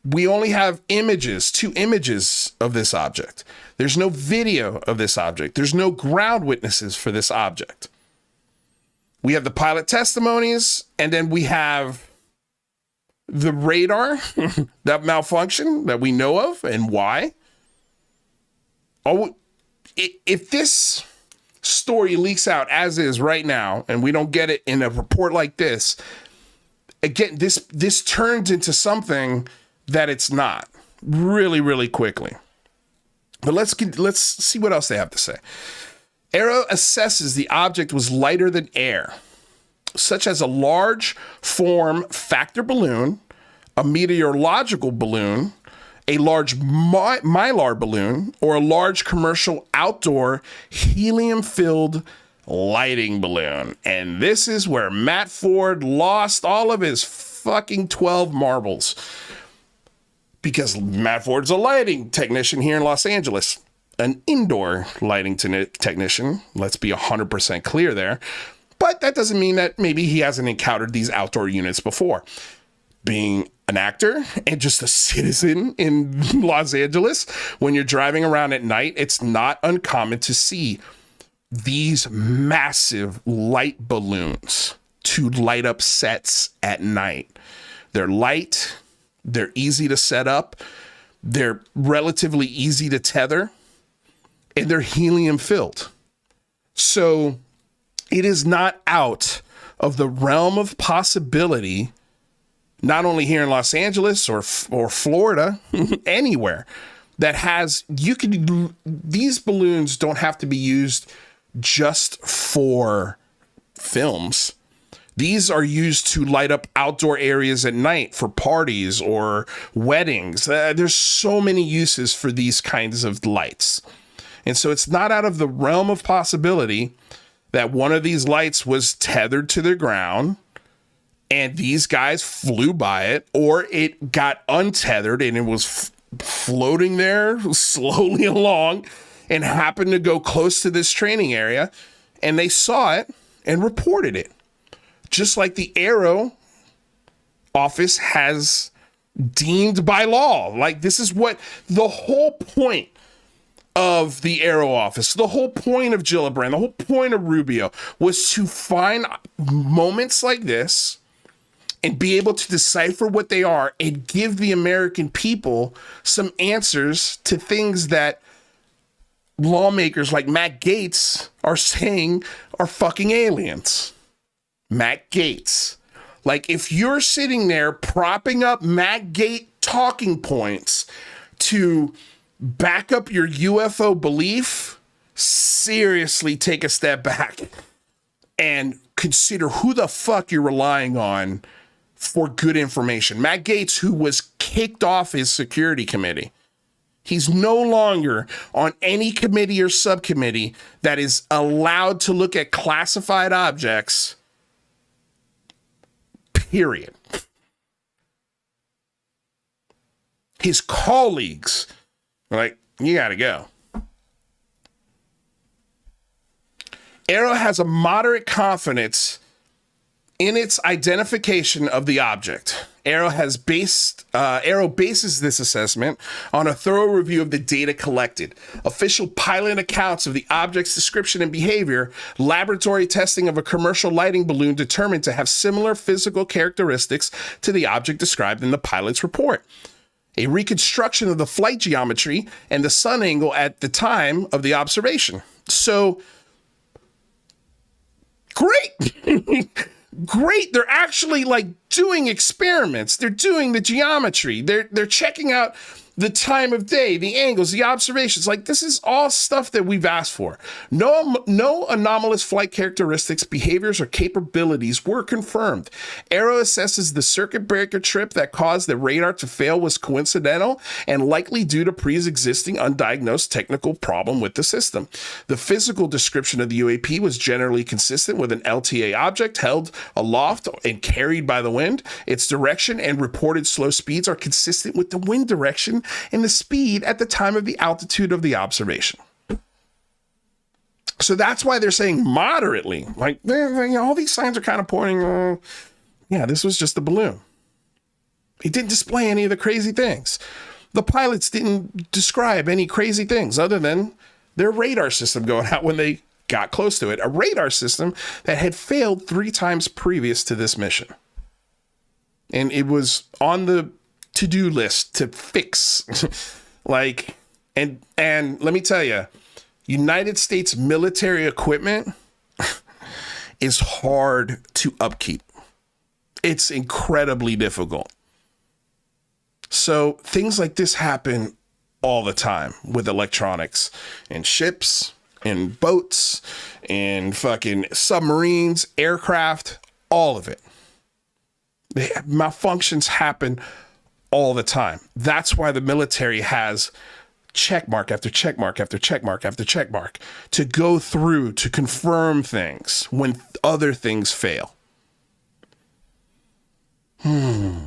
We only have images, 2 images of this object. There's no video of this object. There's no ground witnesses for this object. We have the pilot testimonies, and then we have the radar that malfunctioned that we know of and why. Oh, if this story leaks out as is right now, and we don't get it in a report like this, again, this turns into something that it's not really, really quickly. But let's see what else they have to say. Arrow assesses the object was lighter than air, such as a large form factor balloon, a meteorological balloon, a large mylar balloon, or a large commercial outdoor helium-filled lighting balloon. And this is where Matt Ford lost all of his fucking 12 marbles. Because Matt Ford's a lighting technician here in Los Angeles, an indoor lighting technician. Let's be 100% clear there. But that doesn't mean that maybe he hasn't encountered these outdoor units before. Being an actor and just a citizen in Los Angeles, when you're driving around at night, it's not uncommon to see these massive light balloons to light up sets at night. They're light. They're easy to set up. They're relatively easy to tether, and they're helium filled. So it is not out of the realm of possibility, not only here in Los Angeles or Florida, anywhere that has, these balloons don't have to be used just for films. These are used to light up outdoor areas at night for parties or weddings. There's so many uses for these kinds of lights. And so it's not out of the realm of possibility that one of these lights was tethered to the ground and these guys flew by it, or it got untethered and it was floating there slowly along and happened to go close to this training area and they saw it and reported it. Just like the Aero office has deemed by law. Like, this is what the whole point of the Aero office, the whole point of Gillibrand, the whole point of Rubio was to find moments like this and be able to decipher what they are and give the American people some answers to things that lawmakers like Matt Gaetz are saying are fucking aliens. Matt Gaetz. Like, if you're sitting there propping up Matt Gaetz talking points to back up your UFO belief, seriously take a step back and consider who the fuck you're relying on for good information. Matt Gaetz, who was kicked off his security committee. He's no longer on any committee or subcommittee that is allowed to look at classified objects. Period. His colleagues are like, you gotta go. Aero has a moderate confidence in its identification of the object. Aero bases this assessment on a thorough review of the data collected, official pilot accounts of the object's description and behavior, laboratory testing of a commercial lighting balloon determined to have similar physical characteristics to the object described in the pilot's report, a reconstruction of the flight geometry and the sun angle at the time of the observation. So, great. Great. They're actually like doing experiments. They're doing the geometry. They're checking out the time of day, the angles, the observations. Like, this is all stuff that we've asked for. No anomalous flight characteristics, behaviors, or capabilities were confirmed. Aero assesses the circuit breaker trip that caused the radar to fail was coincidental and likely due to pre-existing undiagnosed technical problem with the system. The physical description of the UAP was generally consistent with an LTA object held aloft and carried by the wind. Its direction and reported slow speeds are consistent with the wind direction and the speed at the time of the altitude of the observation. So that's why they're saying moderately. Like, all these signs are kind of pointing, yeah, this was just a balloon. It didn't display any of the crazy things. The pilots didn't describe any crazy things other than their radar system going out when they got close to it. A radar system that had failed 3 times previous to this mission. And it was on the to-do list to fix. Like, and let me tell you, United States military equipment is hard to upkeep. It's incredibly difficult. So things like this happen all the time with electronics and ships and boats and fucking submarines, aircraft, all of it. Malfunctions happen all the time. That's why the military has checkmark after checkmark after checkmark after checkmark to go through to confirm things when other things fail. The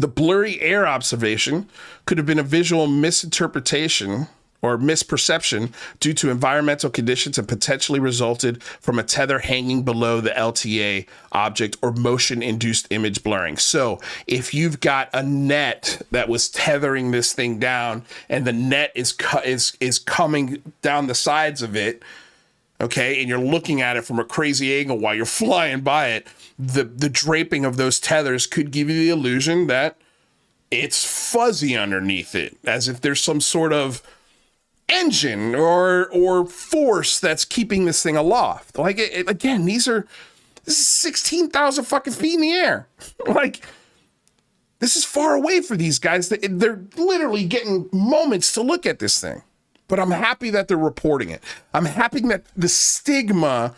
blurry air observation could have been a visual misinterpretation or misperception due to environmental conditions and potentially resulted from a tether hanging below the LTA object or motion-induced image blurring. So if you've got a net that was tethering this thing down and the net is coming down the sides of it, okay, and you're looking at it from a crazy angle while you're flying by it, the draping of those tethers could give you the illusion that it's fuzzy underneath it, as if there's some sort of engine or force that's keeping this thing aloft. Like, again, this is 16,000 fucking feet in the air. Like, this is far away for these guys. They're literally getting moments to look at this thing. But I'm happy that they're reporting it. I'm happy that the stigma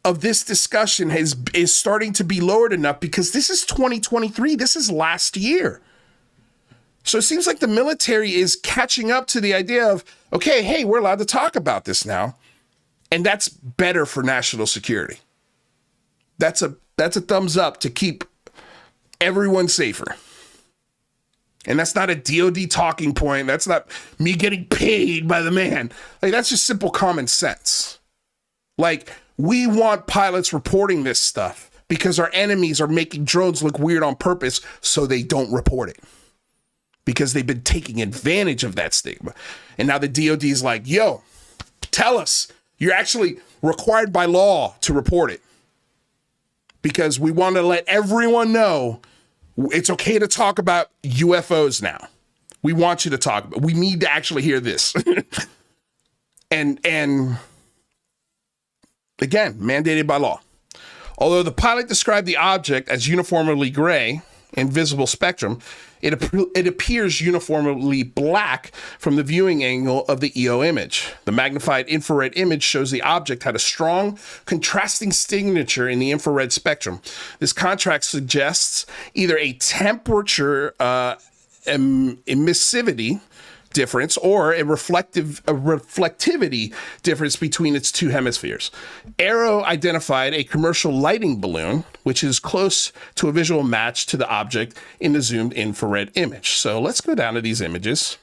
of this discussion is starting to be lowered enough, because this is 2023. This is last year. So it seems like the military is catching up to the idea of, okay, hey, we're allowed to talk about this now. And that's better for national security. That's a thumbs up to keep everyone safer. And that's not a DOD talking point. That's not me getting paid by the man. Like, that's just simple common sense. Like, we want pilots reporting this stuff because our enemies are making drones look weird on purpose so they don't report it. Because they've been taking advantage of that stigma. And now the DOD is like, yo, tell us. You're actually required by law to report it. Because we want to let everyone know it's okay to talk about UFOs now. We want you to talk about it. We need to actually hear this. and again, mandated by law. Although the pilot described the object as uniformly gray in visible spectrum, it appears uniformly black from the viewing angle of the EO image. The magnified infrared image shows the object had a strong contrasting signature in the infrared spectrum. This contrast suggests either a temperature emissivity difference or a reflectivity difference between its two hemispheres. Aero identified a commercial lighting balloon, which is close to a visual match to the object in the zoomed infrared image. So let's go down to these images.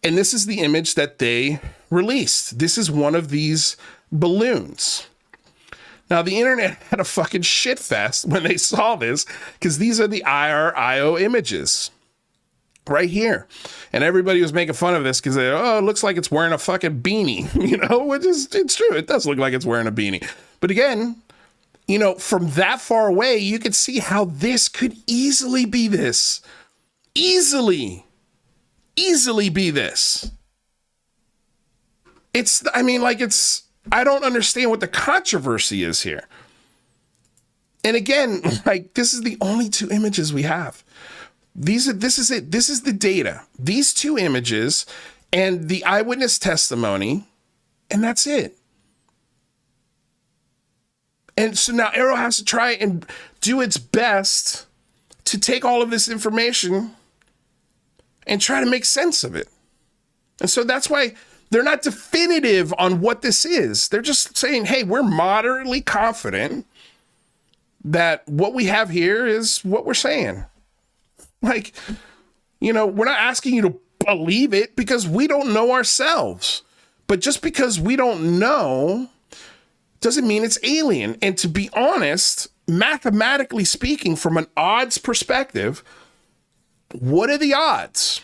And this is the image that they released. This is one of these balloons. Now, the internet had a fucking shit fest when they saw this, because these are the IRIO images. Right here. And everybody was making fun of this because they, it looks like it's wearing a fucking beanie, which is, it's true. It does look like it's wearing a beanie. But again, from that far away, you can see how this could easily be this. Easily be this. I don't understand what the controversy is here. And again, this is the only 2 images we have. This is it. This is the data. These two images and the eyewitness testimony, and that's it. And so now Arrow has to try and do its best to take all of this information and try to make sense of it. And so that's why they're not definitive on what this is. They're just saying, hey, we're moderately confident that what we have here is what we're saying. Like, you know, we're not asking you to believe it because we don't know ourselves. But just because we don't know doesn't mean it's alien. And to be honest, mathematically speaking, from an odds perspective, what are the odds?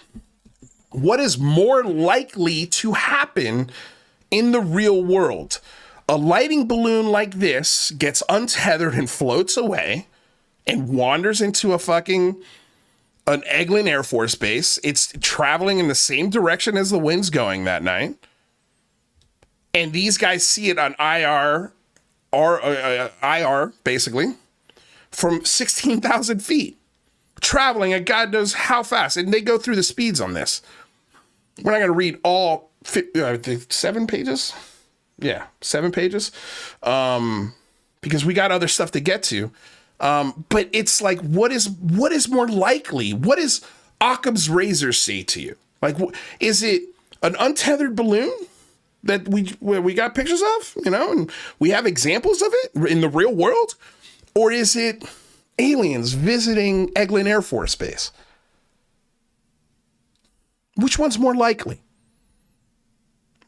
What is more likely to happen in the real world? A lighting balloon like this gets untethered and floats away and wanders into an Eglin Air Force Base. It's traveling in the same direction as the wind's going that night. And these guys see it on IR, basically, from 16,000 feet, traveling at God knows how fast. And they go through the speeds on this. We're not going to read all 7 pages. Yeah, 7 pages. Because we got other stuff to get to. But it's like, what is more likely? What does Occam's razor say to you? Like, is it an untethered balloon that we got pictures of, you know, and we have examples of it in the real world? Or is it aliens visiting Eglin Air Force Base? Which one's more likely?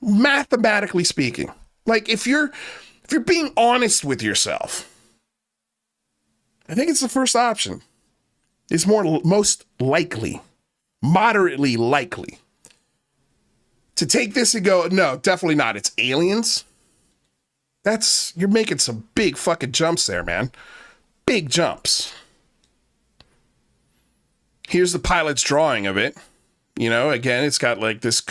Mathematically speaking. Like, if you're being honest with yourself, I think it's the first option. It's most likely, moderately likely. To take this and go, no, definitely not. It's aliens. You're making some big fucking jumps there, man. Big jumps. Here's the pilot's drawing of it. You know, again, it's got like this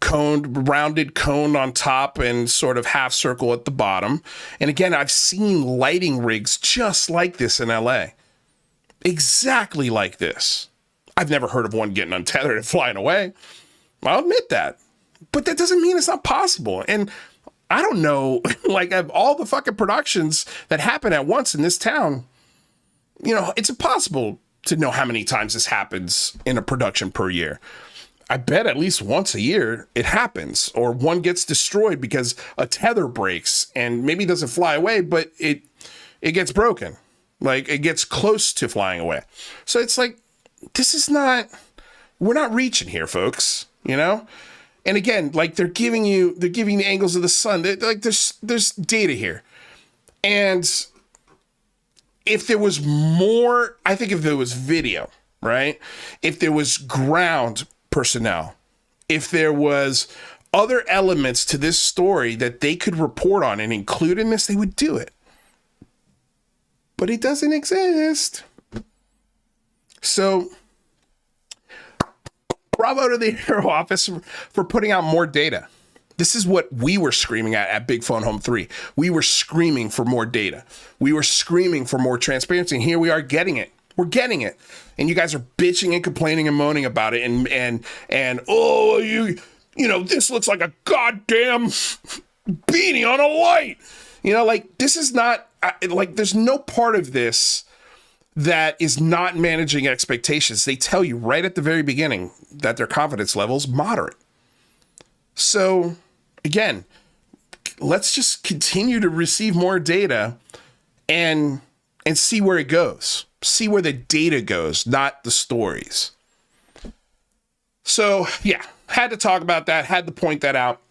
rounded cone on top and sort of half circle at the bottom. And again, I've seen lighting rigs just like this in LA. Exactly like this. I've never heard of one getting untethered and flying away. I'll admit that. But that doesn't mean it's not possible. And I don't know, like, of all the fucking productions that happen at once in this town, you know, it's impossible to know how many times this happens in a production per year. I bet at least once a year it happens, or one gets destroyed because a tether breaks and maybe doesn't fly away, but it gets broken. Like, it gets close to flying away. So it's like, we're not reaching here, folks, you know? And again, like, they're giving the angles of the sun. Like, there's data here. And if there was more, I think if there was video, right? If there was ground personnel, if there was other elements to this story that they could report on and include in this, they would do it. But it doesn't exist. So, bravo to the Arrow office for putting out more data. This is what we were screaming at Big Phone Home 3. We were screaming for more data. We were screaming for more transparency. And here we are getting it. We're getting it. And you guys are bitching and complaining and moaning about it. And oh, you know, this looks like a goddamn beanie on a light. You know, like, this is not, like, there's no part of this that is not managing expectations. They tell you right at the very beginning that their confidence level is moderate. So, again, let's just continue to receive more data and see where it goes. See where the data goes, not the stories. So, yeah, had to talk about that, had to point that out.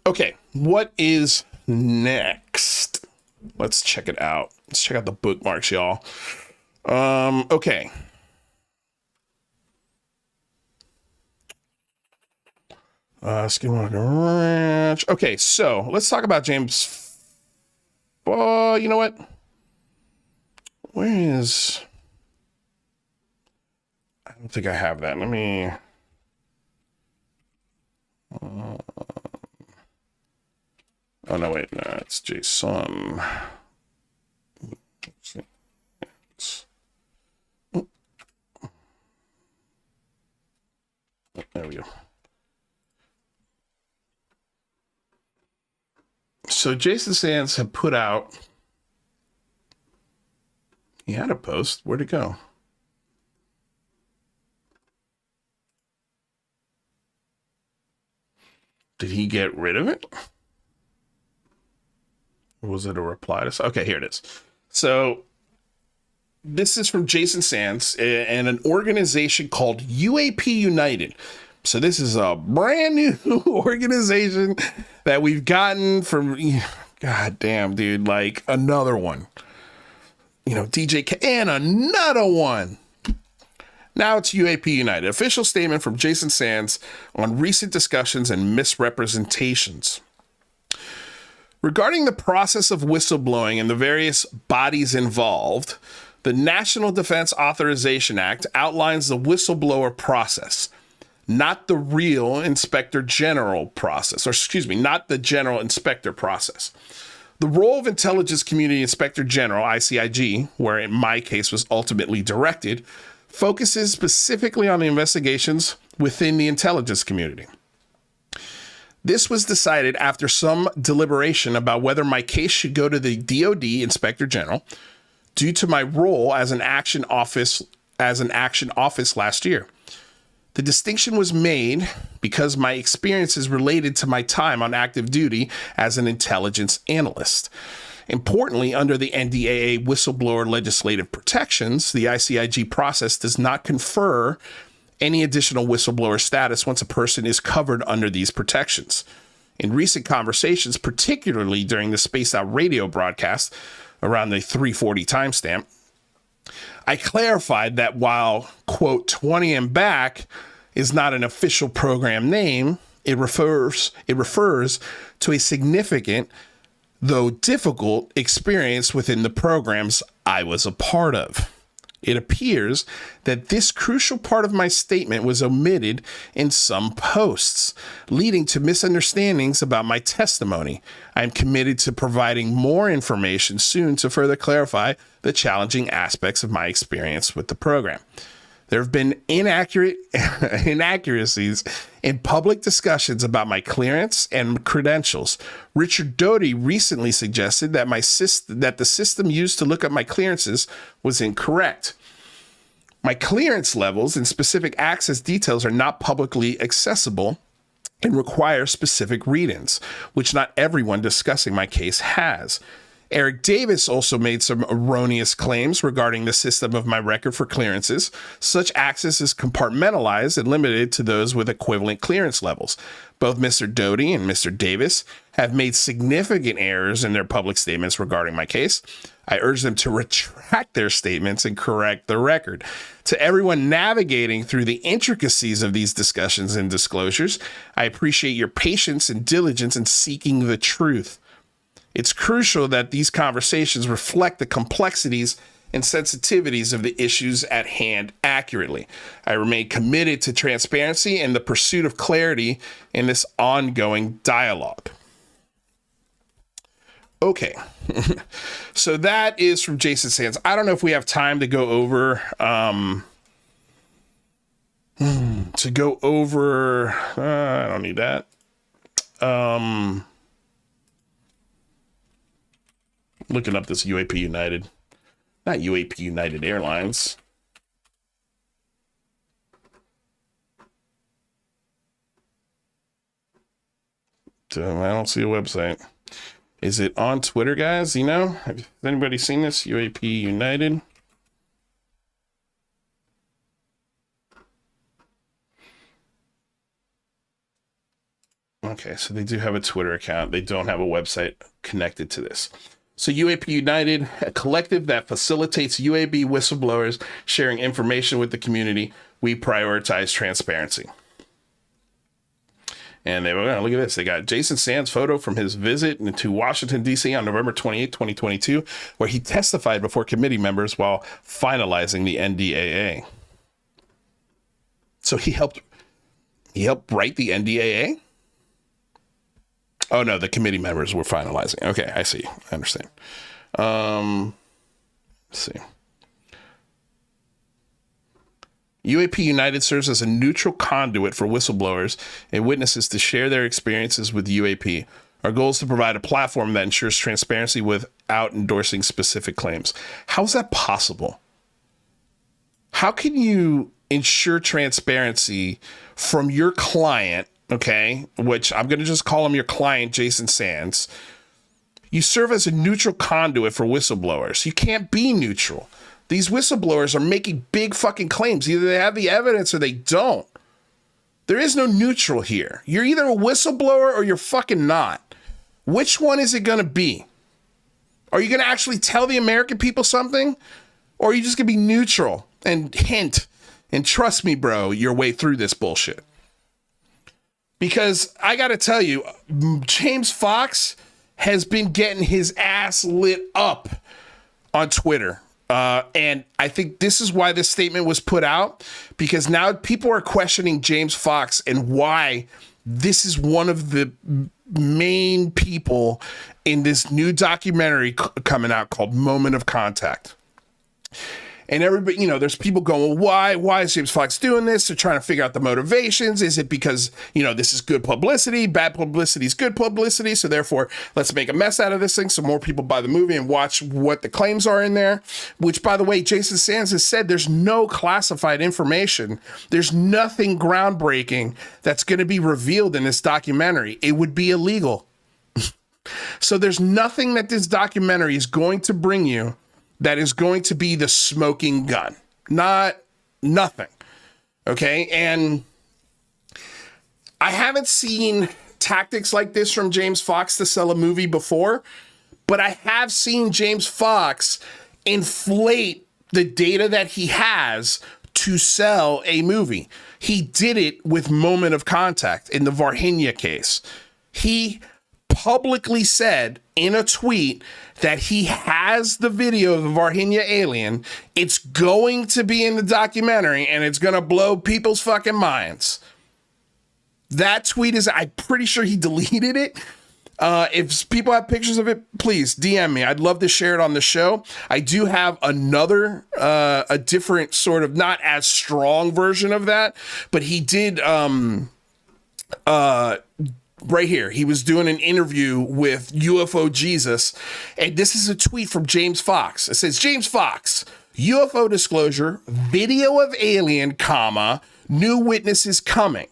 Okay, what is next? Let's check it out. Let's check out the bookmarks, y'all. Okay. Skinwalker Ranch. Okay, so let's talk about James. You know what? Where is? I don't think I have that. Let me. Oh no! Wait, no, it's Jason. There we go. So Jason Sands had put out, he had a post. Where'd it go? Did he get rid of it? Or was it a reply to? Okay, here it is. So this is from Jason Sands and an organization called UAP United. So this is a brand new organization that we've gotten from, god damn, dude, like another one. You know, DJ K and another one. Now it's UAP United. Official statement from Jason Sands on recent discussions and misrepresentations. Regarding the process of whistleblowing and the various bodies involved, the National Defense Authorization Act outlines the whistleblower process, not the real Inspector General process, or excuse me, not the General Inspector process. The role of Intelligence Community Inspector General, ICIG, where in my case was ultimately directed, focuses specifically on the investigations within the intelligence community. This was decided after some deliberation about whether my case should go to the DoD Inspector General due to my role as an action office last year. The distinction was made because my experiences related to my time on active duty as an intelligence analyst. Importantly, under the NDAA whistleblower legislative protections, the ICIG process does not confer any additional whistleblower status once a person is covered under these protections. In recent conversations, particularly during the Spaced Out radio broadcast around the 3:40 timestamp, I clarified that while, quote, 20 and back is not an official program name, it refers to a significant, though difficult, experience within the programs I was a part of. It appears that this crucial part of my statement was omitted in some posts, leading to misunderstandings about my testimony. I am committed to providing more information soon to further clarify the challenging aspects of my experience with the program. There have been inaccuracies in public discussions about my clearance and credentials. Richard Doty recently suggested that that the system used to look up my clearances was incorrect. My clearance levels and specific access details are not publicly accessible and require specific read-ins, which not everyone discussing my case has. Eric Davis also made some erroneous claims regarding the system of my record for clearances. Such access is compartmentalized and limited to those with equivalent clearance levels. Both Mr. Doty and Mr. Davis have made significant errors in their public statements regarding my case. I urge them to retract their statements and correct the record. To everyone navigating through the intricacies of these discussions and disclosures, I appreciate your patience and diligence in seeking the truth. It's crucial that these conversations reflect the complexities and sensitivities of the issues at hand accurately. I remain committed to transparency and the pursuit of clarity in this ongoing dialogue. Okay, so that is from Jason Sands. I don't know if we have time to go over, I don't need that. Looking up this UAP United, not UAP United Airlines. I don't see a website. Is it on Twitter, guys? You know, has anybody seen this? UAP United. Okay, so they do have a Twitter account. They don't have a website connected to this. So UAP United, a collective that facilitates UAB whistleblowers sharing information with the community. We prioritize transparency. And they were, look at this. They got Jason Sands' photo from his visit to Washington, D.C. on November 28, 2022, where he testified before committee members while finalizing the NDAA. So he helped write the NDAA? Oh, no, the committee members were finalizing. Okay, I see. I understand. Let's see. UAP United serves as a neutral conduit for whistleblowers and witnesses to share their experiences with UAP. Our goal is to provide a platform that ensures transparency without endorsing specific claims. How is that possible? How can you ensure transparency from your client, okay, which I'm going to just call him your client, Jason Sands? You serve as a neutral conduit for whistleblowers. You can't be neutral. These whistleblowers are making big fucking claims. Either they have the evidence or they don't. There is no neutral here. You're either a whistleblower or you're fucking not. Which one is it going to be? Are you going to actually tell the American people something? Or are you just going to be neutral and hint and trust me, bro, your way through this bullshit? Because I got to tell you, James Fox has been getting his ass lit up on Twitter. And I think this is why this statement was put out, because now people are questioning James Fox and why this is one of the main people in this new documentary coming out called Moment of Contact. And everybody, you know, there's people going, why is James Fox doing this? They're trying to figure out the motivations. Is it because, you know, this is good publicity? Bad publicity is good publicity. So therefore, let's make a mess out of this thing so more people buy the movie and watch what the claims are in there. Which, by the way, Jason Sands has said there's no classified information. There's nothing groundbreaking that's going to be revealed in this documentary. It would be illegal. So there's nothing that this documentary is going to bring you that is going to be the smoking gun. Nothing. Okay. And I haven't seen tactics like this from James Fox to sell a movie before, but I have seen James Fox inflate the data that he has to sell a movie. He did it with Moment of Contact in the Varhinya case. He publicly said in a tweet that he has the video of the Varhinya alien. It's going to be in the documentary and it's going to blow people's fucking minds. That tweet is, I'm pretty sure he deleted it. If people have pictures of it, please DM me. I'd love to share it on the show. I do have another, a different sort of not as strong version of that, but he did, right here, he was doing an interview with UFO Jesus, and this is a tweet from James Fox. It says, James Fox, UFO disclosure, video of alien, comma, new witnesses coming.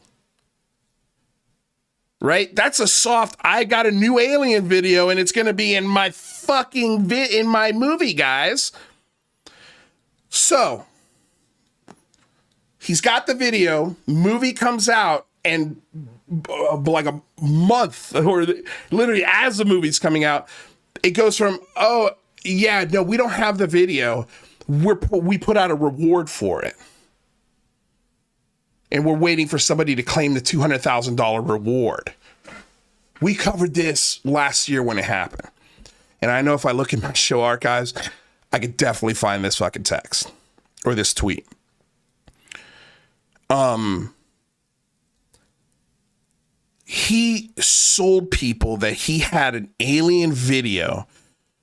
Right? That's a soft, I got a new alien video and it's going to be in my fucking in my movie, guys. So, he's got the video, movie comes out, and like a month or literally as the movie's coming out, it goes from, oh yeah, no, we don't have the video. We put out a reward for it. And we're waiting for somebody to claim the $200,000 reward. We covered this last year when it happened. And I know if I look in my show archives, I could definitely find this fucking text or this tweet. He sold people that he had an alien video,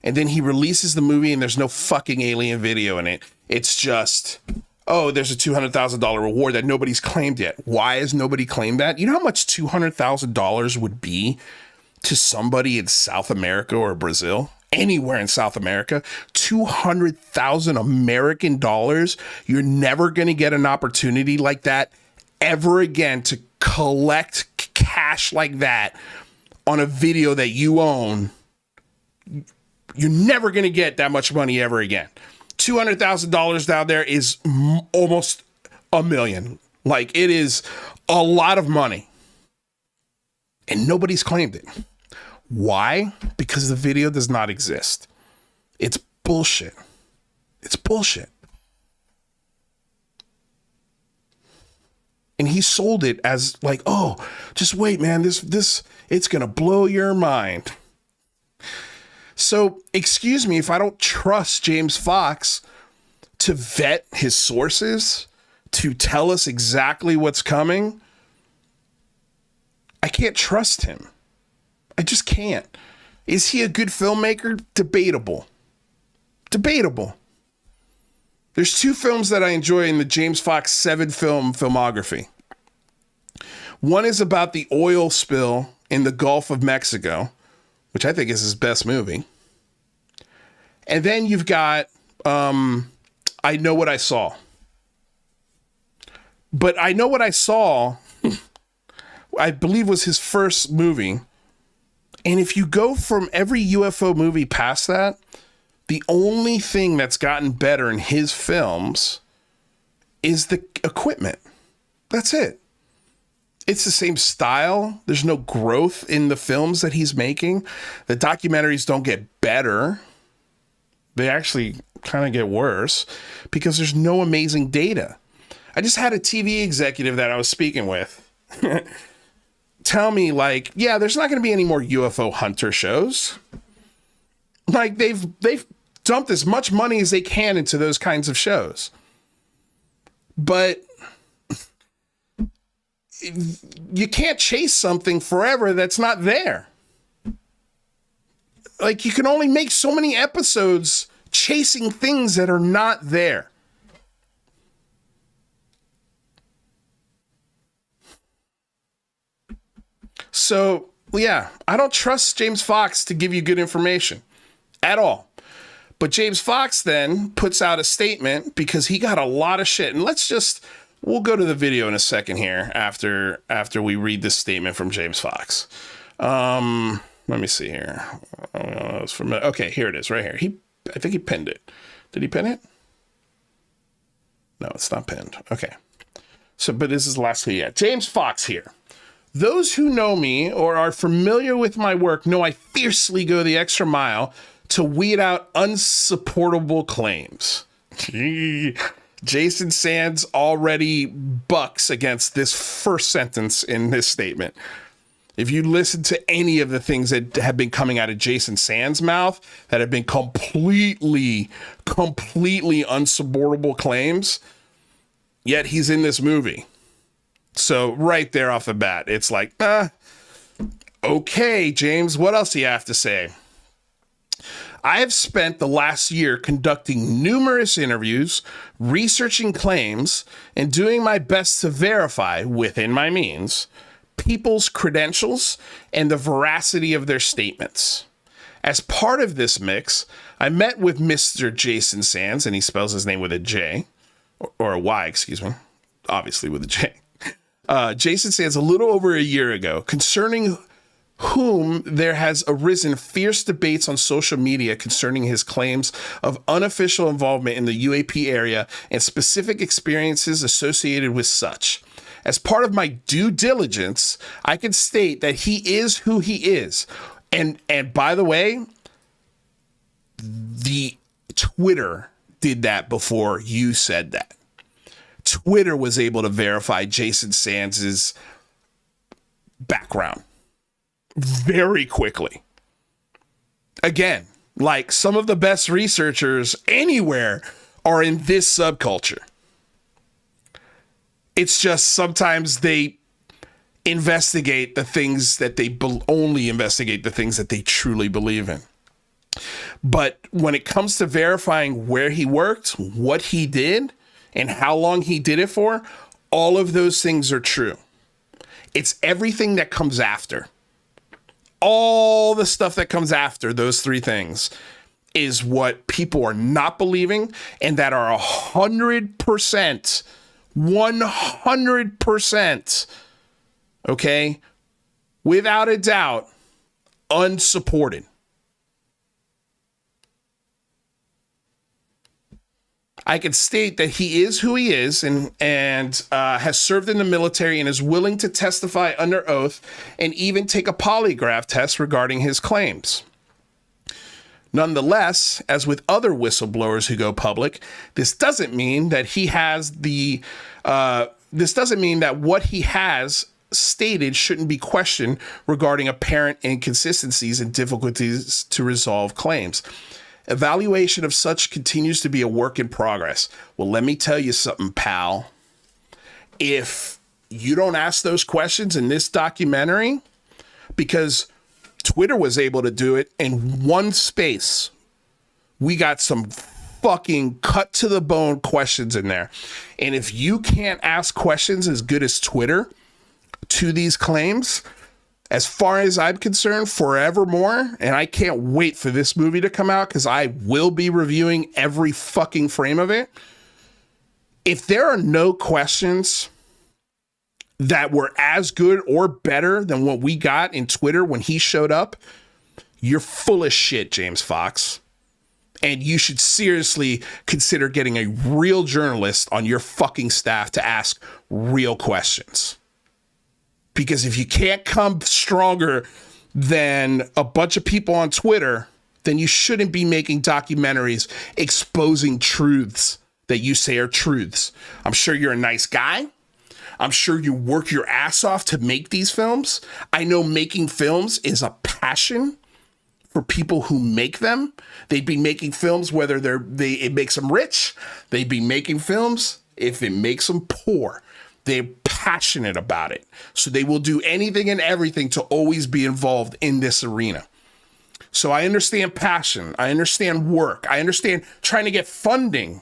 and then he releases the movie and there's no fucking alien video in it. It's just, oh, there's a $200,000 reward that nobody's claimed yet. Why has nobody claimed that? You know how much $200,000 would be to somebody in South America or Brazil? Anywhere in South America, 200,000 American dollars. You're never going to get an opportunity like that ever again to collect cash like that on a video that you own. You're never going to get that much money ever again. $200,000 down there is almost $1 million. Like, it is a lot of money. And nobody's claimed it. Why? Because the video does not exist. It's bullshit. It's bullshit. And he sold it as like, oh, just wait, man, this it's going to blow your mind. So, excuse me if I don't trust James Fox to vet his sources, to tell us exactly what's coming. I can't trust him. I just can't. Is he a good filmmaker? Debatable. Debatable. There's two films that I enjoy in the James Fox 7-film filmography. One is about the oil spill in the Gulf of Mexico, which I think is his best movie. And then you've got I Know What I Saw. But I Know What I Saw, I believe, was his first movie. And if you go from every UFO movie past that, the only thing that's gotten better in his films is the equipment. That's it. It's the same style. There's no growth in the films that he's making. The documentaries don't get better. They actually kind of get worse because there's no amazing data. I just had a TV executive that I was speaking with tell me, like, yeah, there's not going to be any more UFO hunter shows. Like, they've dumped as much money as they can into those kinds of shows. But you can't chase something forever that's not there. Like, you can only make so many episodes chasing things that are not there. So, yeah, I don't trust James Fox to give you good information at all. But James Fox then puts out a statement because he got a lot of shit. And we'll go to the video in a second here after we read this statement from James Fox. Let me see here. Okay, here it is right here. I think he pinned it. Did he pin it? No, it's not pinned. Okay. So, but this is the last tweet yet. James Fox here. Those who know me or are familiar with my work know I fiercely go the extra mile to weed out unsupportable claims. Jason Sands already bucks against this first sentence in this statement. If you listen to any of the things that have been coming out of Jason Sands' mouth that have been completely unsupportable claims, yet he's in this movie. So right there off the bat, it's like, okay, James, what else do you have to say? I have spent the last year conducting numerous interviews, researching claims, and doing my best to verify, within my means, people's credentials and the veracity of their statements. As part of this mix, I met with Mr. Jason Sands, and he spells his name with a J, or a Y, excuse me, obviously with a J. Jason Sands a little over a year ago, concerning whom there has arisen fierce debates on social media concerning his claims of unofficial involvement in the UAP area and specific experiences associated with such. As part of my due diligence, I can state that he is who he is. And by the way, the Twitter did that before you said that. Twitter was able to verify Jason Sands' background very quickly. Again, like, some of the best researchers anywhere are in this subculture. It's just sometimes they investigate the things that they only investigate the things that they truly believe in. But when it comes to verifying where he worked, what he did, and how long he did it for, all of those things are true. It's everything that comes after. All the stuff that comes after those three things is what people are not believing and that are 100%, okay, without a doubt, unsupported. I can state that he is who he is and has served in the military and is willing to testify under oath and even take a polygraph test regarding his claims. Nonetheless, as with other whistleblowers who go public, this doesn't mean that what he has stated shouldn't be questioned regarding apparent inconsistencies and difficulties to resolve claims. Evaluation of such continues to be a work in progress. Well, let me tell you something, pal. If you don't ask those questions in this documentary, because Twitter was able to do it in one space, we got some fucking cut to the bone questions in there. And if you can't ask questions as good as Twitter to these claims, as far as I'm concerned, forevermore, and I can't wait for this movie to come out because I will be reviewing every fucking frame of it. If there are no questions that were as good or better than what we got in Twitter when he showed up, you're full of shit, James Fox. And you should seriously consider getting a real journalist on your fucking staff to ask real questions. Because if you can't come stronger than a bunch of people on Twitter, then you shouldn't be making documentaries exposing truths that you say are truths. I'm sure you're a nice guy. I'm sure you work your ass off to make these films. I know making films is a passion for people who make them. They'd be making films whether it makes them rich. They'd be making films if it makes them poor. They're passionate about it. So they will do anything and everything to always be involved in this arena. So I understand passion. I understand work. I understand trying to get funding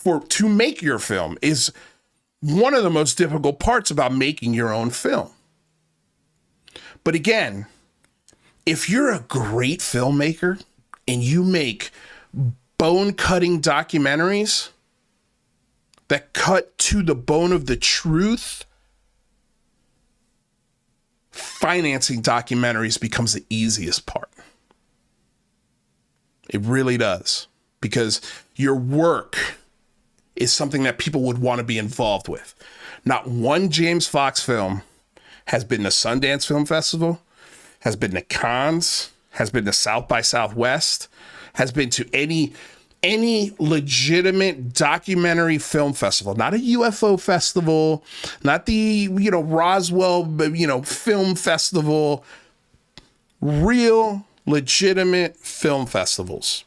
to make your film is one of the most difficult parts about making your own film. But again, if you're a great filmmaker and you make bone-cutting documentaries that cut to the bone of the truth, financing documentaries becomes the easiest part. It really does. Because your work is something that people would want to be involved with. Not one James Fox film has been to Sundance Film Festival, has been to Cannes, has been to South by Southwest, has been to any legitimate documentary film festival, not a UFO festival, not the, Roswell, film festival, real legitimate film festivals.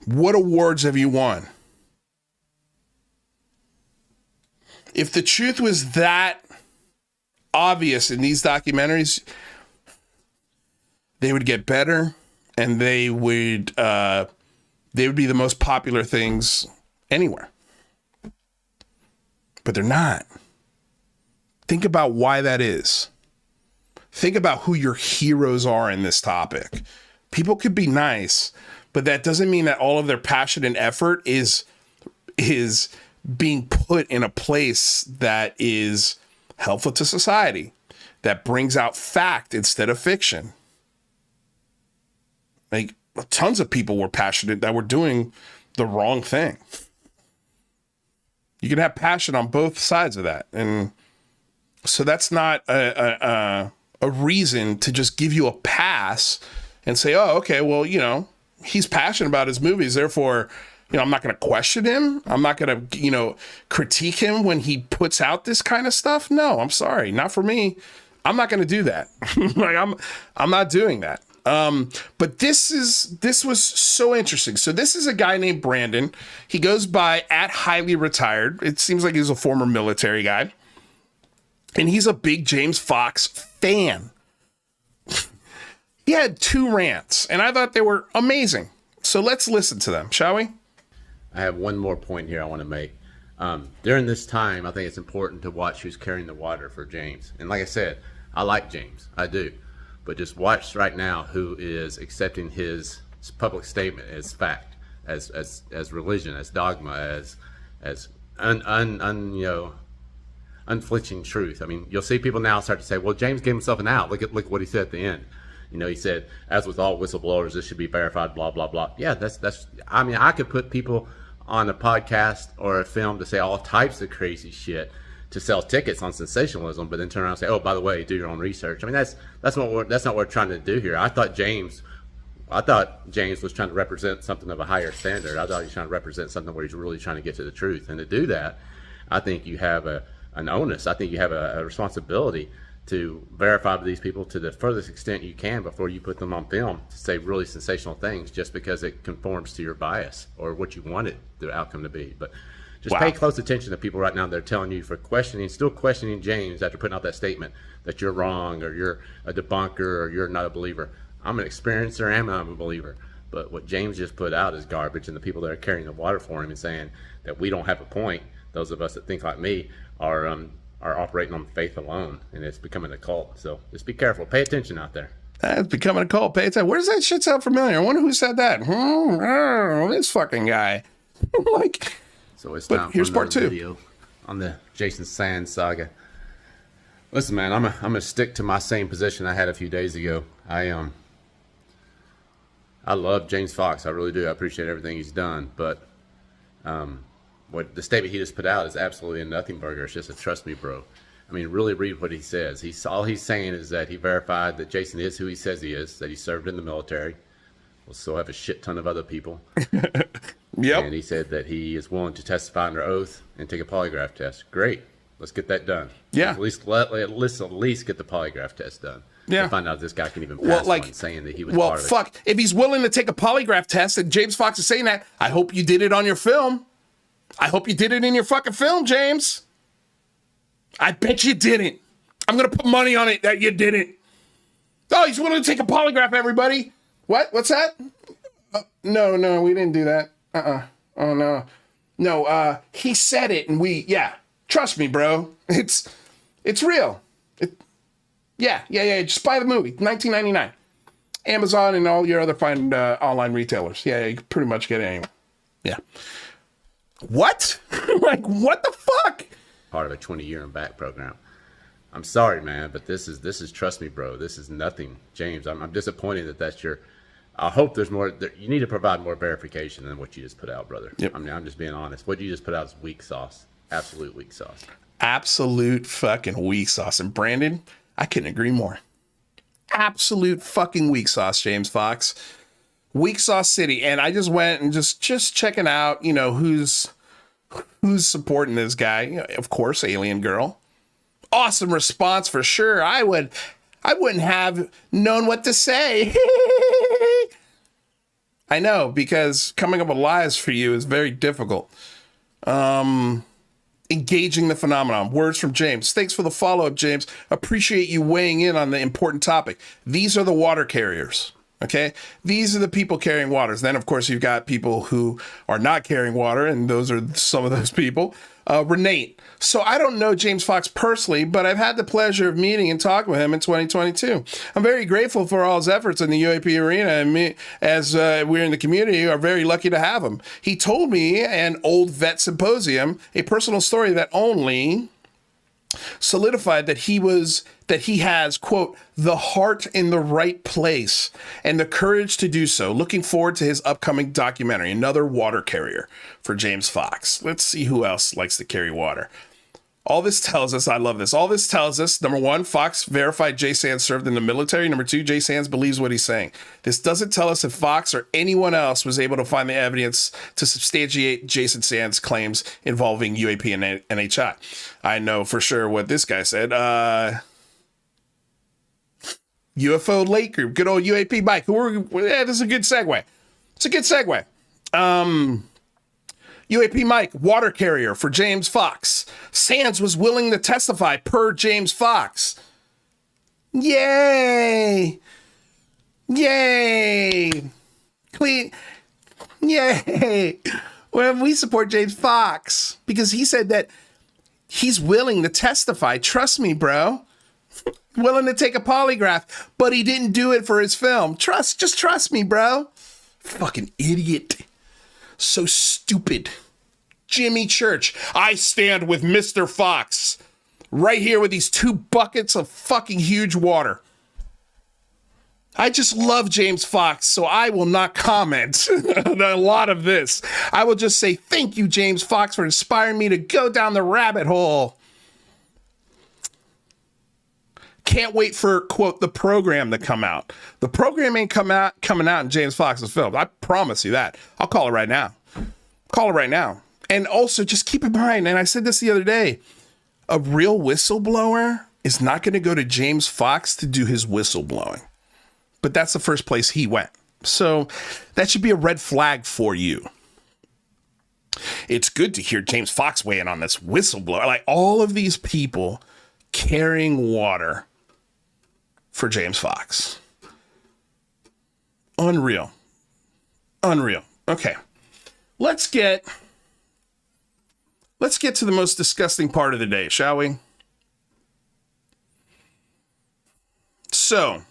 What awards have you won? If the truth was that obvious in these documentaries, they would get better and they would be the most popular things anywhere. But they're not. Think about why that is. Think about who your heroes are in this topic. People could be nice, but that doesn't mean that all of their passion and effort is being put in a place that is helpful to society, that brings out fact instead of fiction. Like, tons of people were passionate that were doing the wrong thing. You can have passion on both sides of that. And so that's not a reason to just give you a pass and say, oh, okay, well, he's passionate about his movies. Therefore, I'm not going to question him. I'm not going to, critique him when he puts out this kind of stuff. No, I'm sorry. Not for me. I'm not going to do that. I'm not doing that. But this was so interesting. So this is a guy named Brandon. He goes by @highly_retired. It seems like he's a former military guy. And he's a big James Fox fan. He had 2 rants, and I thought they were amazing. So let's listen to them, shall we? I have one more point here I want to make. During this time, I think it's important to watch who's carrying the water for James. And like I said, I like James. I do. But just watch right now who is accepting his public statement as fact, as religion, as dogma, as unflinching truth. I mean, you'll see people now start to say, well, James gave himself an out. Look what he said at the end. He said, as with all whistleblowers, this should be verified, blah, blah, blah. Yeah, I could put people on a podcast or a film to say all types of crazy shit to sell tickets on sensationalism, but then turn around and say, oh, by the way, do your own research. I mean, that's not what we're trying to do here. I thought James was trying to represent something of a higher standard. I thought he was trying to represent something where he's really trying to get to the truth. And to do that, I think you have an onus. I think you have a responsibility to verify these people to the furthest extent you can before you put them on film to say really sensational things just because it conforms to your bias or what you wanted the outcome to be. But just pay close attention to people right now that are telling you still questioning James after putting out that statement that you're wrong or you're a debunker or you're not a believer. I'm an experiencer and I'm a believer. But what James just put out is garbage, and the people that are carrying the water for him and saying that we don't have a point, those of us that think like me, are operating on faith alone, and it's becoming a cult. So just be careful. Pay attention out there. It's becoming a cult. Pay attention. Where does that shit sound familiar? I wonder who said that. This fucking guy. Like, so it's but time here's for part another 2 video on the Jason Sands saga. Listen, man, I'm gonna stick to my same position I had a few days ago. I love James Fox. I really do. I appreciate everything he's done, but what the statement he just put out is absolutely a nothing burger. It's just a trust me, bro. I mean, really read what he says. All he's saying is that he verified that Jason is who he says he is, that he served in the military. We'll still have a shit ton of other people. Yep. And he said that he is willing to testify under oath and take a polygraph test. Great. Let's get that done. Yeah. At least get the polygraph test done. Yeah. To find out if this guy can even pass one, saying that he was part of it. Well, fuck. If he's willing to take a polygraph test and James Fox is saying that, I hope you did it on your film. I hope you did it in your fucking film, James. I bet you didn't. I'm going to put money on it that you didn't. Oh, he's willing to take a polygraph, everybody. What? What's that? No, we didn't do that. Oh, no. No, he said it and trust me, bro. It's real. Yeah. Just buy the movie. $19.99. Amazon and all your other fine online retailers. Yeah, you can pretty much get it anywhere. Yeah. What? Like, what the fuck? Part of a 20-year and back program. I'm sorry, man, but this is trust me, bro. This is nothing, James. I'm disappointed that that's your. I hope there's more. You need to provide more verification than what you just put out, brother. Yep. I mean, I'm just being honest. What you just put out is weak sauce. Absolute weak sauce. Absolute fucking weak sauce. And Brandon, I couldn't agree more. Absolute fucking weak sauce, James Fox. Weak sauce city. And I just went and just checking out, who's supporting this guy. Of course, Alien Girl. Awesome response for sure. I wouldn't have known what to say. I know, because coming up with lies for you is very difficult. Engaging the phenomenon. Words from James. Thanks for the follow-up, James. Appreciate you weighing in on the important topic. These are the water carriers. Okay, these are the people carrying waters. Then, of course, you've got people who are not carrying water, and those are some of those people. Renate. So I don't know James Fox personally, but I've had the pleasure of meeting and talking with him in 2022. I'm very grateful for all his efforts in the UAP arena, and me, as we're in the community, are very lucky to have him. He told me an old vet symposium, a personal story that only solidified that he has, quote, the heart in the right place and the courage to do so. Looking forward to his upcoming documentary, another water carrier for James Fox. Let's see who else likes to carry water. All this tells us, I love this. All this tells us, number one, Fox verified Jay Sands served in the military. Number two, Jay Sands believes what he's saying. This doesn't tell us if Fox or anyone else was able to find the evidence to substantiate Jason Sands' claims involving UAP and NHI. I know for sure what this guy said. UFO Lake Group, good old UAP Mike. This is a good segue. It's a good segue. UAP Mike, water carrier for James Fox. Sands was willing to testify per James Fox. Yay! Yay! Clean. Yay! Well, we support James Fox because he said that he's willing to testify. Trust me, bro. Willing to take a polygraph, but he didn't do it for his film. Just trust me, bro. Fucking idiot. So stupid. Jimmy Church. I stand with Mr. Fox. Right here with these 2 buckets of fucking huge water. I just love James Fox, so I will not comment on a lot of this. I will just say thank you, James Fox, for inspiring me to go down the rabbit hole. Can't wait for, quote, the program to come out. The program ain't coming out in James Fox's film. I promise you that. I'll call it right now. Call it right now. And also, just keep in mind, and I said this the other day, a real whistleblower is not going to go to James Fox to do his whistleblowing. But that's the first place he went. So that should be a red flag for you. It's good to hear James Fox weigh in on this whistleblower. Like all of these people carrying water for James Fox. Unreal. Unreal. Okay. Let's get to the most disgusting part of the day, shall we? So,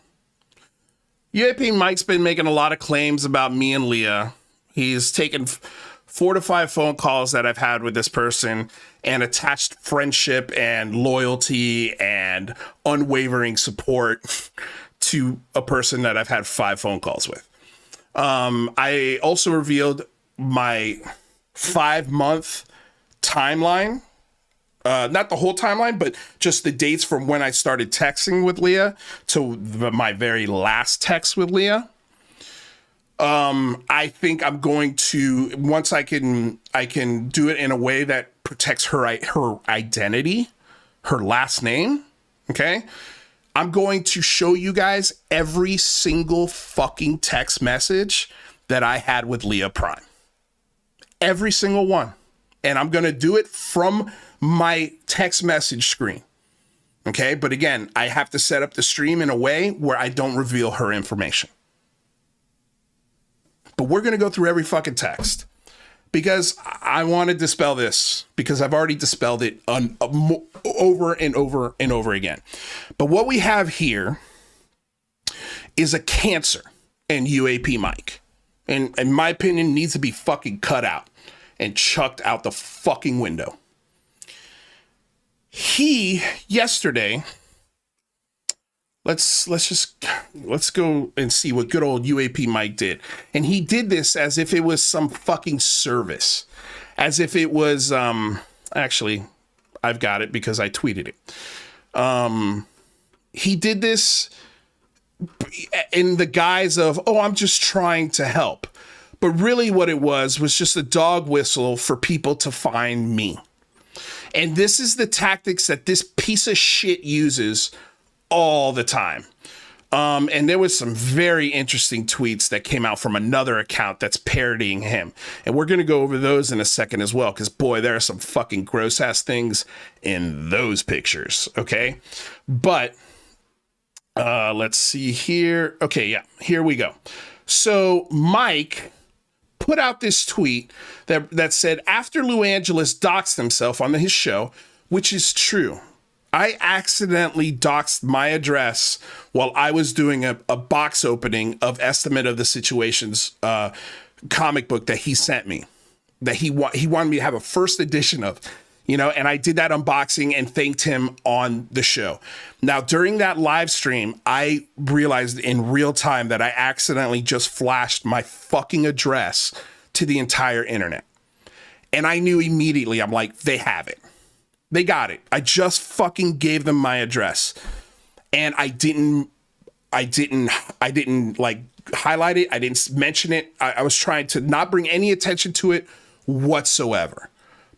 UAP Mike's been making a lot of claims about me and Leah. He's taken 4 to 5 phone calls that I've had with this person and attached friendship and loyalty and unwavering support to a person that I've had 5 phone calls with. I also revealed my 5-month timeline. Not the whole timeline, but just the dates from when I started texting with Leah to my very last text with Leah. I think I'm going to, once I can do it in a way that protects her identity, her last name. Okay. I'm going to show you guys every single fucking text message that I had with Leah Prime. Every single one. And I'm going to do it from my text message screen. Okay. But again, I have to set up the stream in a way where I don't reveal her information. But we're going to go through every fucking text because I want to dispel this because I've already dispelled it over and over and over again. But what we have here is a cancer in UAP Mike. And in my opinion, needs to be fucking cut out and chucked out the fucking window. He, yesterday, let's go and see what good old UAP Mike did. And he did this as if it was some fucking service. As if it was, actually, I've got it because I tweeted it. He did this in the guise of, oh, I'm just trying to help. But really what it was just a dog whistle for people to find me. And this is the tactics that this piece of shit uses all the time. And there was some very interesting tweets that came out from another account that's parodying him. And we're going to go over those in a second as well. Because, boy, there are some fucking gross-ass things in those pictures. Okay? But let's see here. Okay, yeah. Here we go. So Mike put out this tweet that said, after Lue Angeles doxed himself on his show, which is true. I accidentally doxed my address while I was doing a box opening of Estimate of the Situations comic book that he sent me, that he wanted me to have a first edition of, and I did that unboxing and thanked him on the show. Now, during that live stream, I realized in real time that I accidentally just flashed my fucking address to the entire internet. And I knew immediately, I'm like, they have it. They got it. I just fucking gave them my address. And I didn't like highlight it. I didn't mention it. I was trying to not bring any attention to it whatsoever.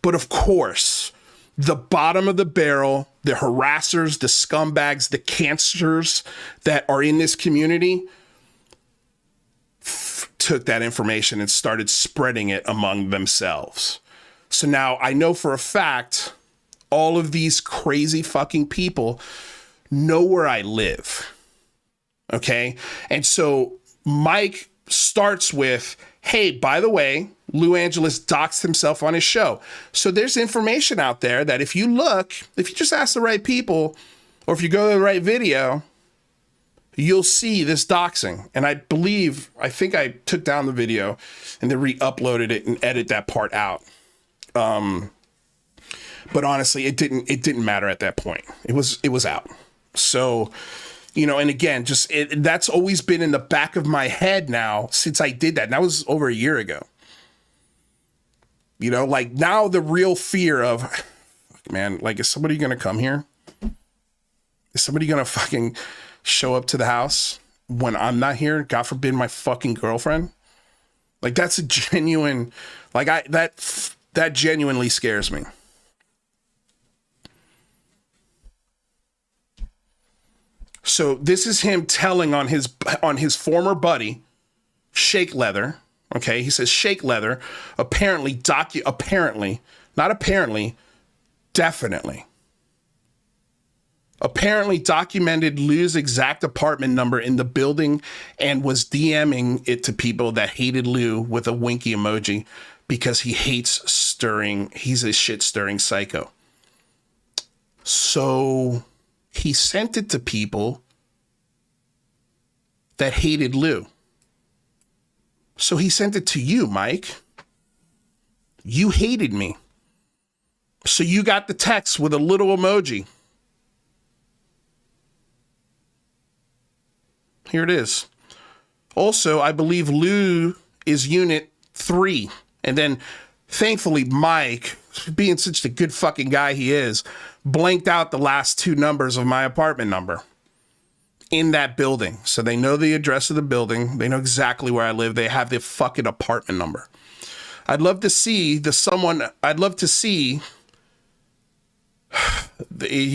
But of course, the bottom of the barrel, the harassers, the scumbags, the cancers that are in this community took that information and started spreading it among themselves. So now I know for a fact all of these crazy fucking people know where I live. Okay? And so Mike starts with, hey, by the way, Lue Angeles doxed himself on his show. So there's information out there that if you just ask the right people, or if you go to the right video, you'll see this doxing. And I think I took down the video and then re-uploaded it and edited that part out. But honestly, it didn't matter at that point. It was out. So, and again, that's always been in the back of my head now since I did that. And that was over a year ago. Like now the real fear of, man, like, is somebody going to come here? Is somebody going to fucking show up to the house when I'm not here? God forbid my fucking girlfriend. Like, that's a genuine, like, that genuinely scares me. So this is him telling on his former buddy, Shake Leather. Okay, he says Shake Leather definitely apparently documented Lue's exact apartment number in the building and was DMing it to people that hated Lue with a winky emoji because he hates stirring. He's a shit stirring psycho. So he sent it to people that hated Lue. So he sent it to you, Mike. You hated me. So you got the text with a little emoji. Here it is. Also, I believe Lue is unit 3. And then, thankfully, Mike, being such a good fucking guy he is, blanked out the last 2 numbers of my apartment number in that building. So they know the address of the building. They know exactly where I live. They have the fucking apartment number. I'd love to see he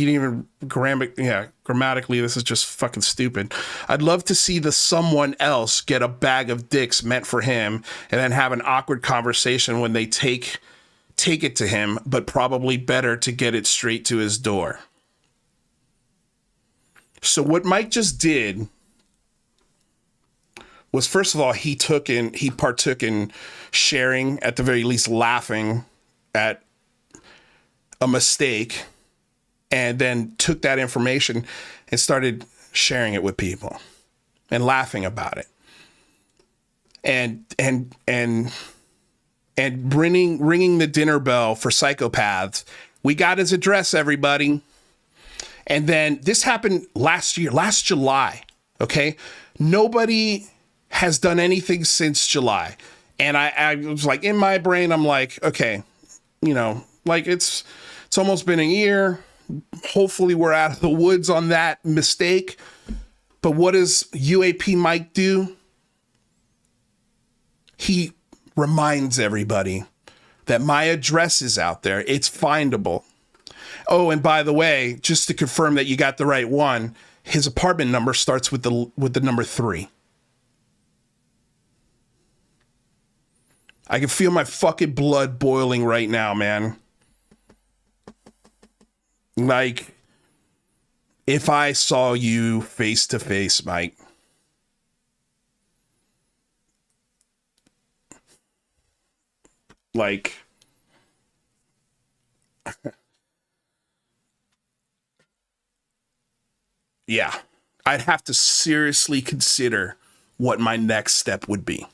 didn't even grammatically, this is just fucking stupid. I'd love to see the someone else get a bag of dicks meant for him and then have an awkward conversation when they take it to him, but probably better to get it straight to his door. So what Mike just did was, first of all, he partook in sharing, at the very least laughing at a mistake, and then took that information and started sharing it with people and laughing about it. And ringing the dinner bell for psychopaths. We got his address, everybody. And then this happened last July, okay? Nobody has done anything since July. And I was like, in my brain, I'm like, okay, like it's almost been a year. Hopefully we're out of the woods on that mistake. But what does UAP Mike do? He reminds everybody that my address is out there. It's findable. Oh, and by the way, just to confirm that you got the right one, his apartment number starts with the number 3. I can feel my fucking blood boiling right now, man. Like, if I saw you face to face, Mike, like, yeah, I'd have to seriously consider what my next step would be.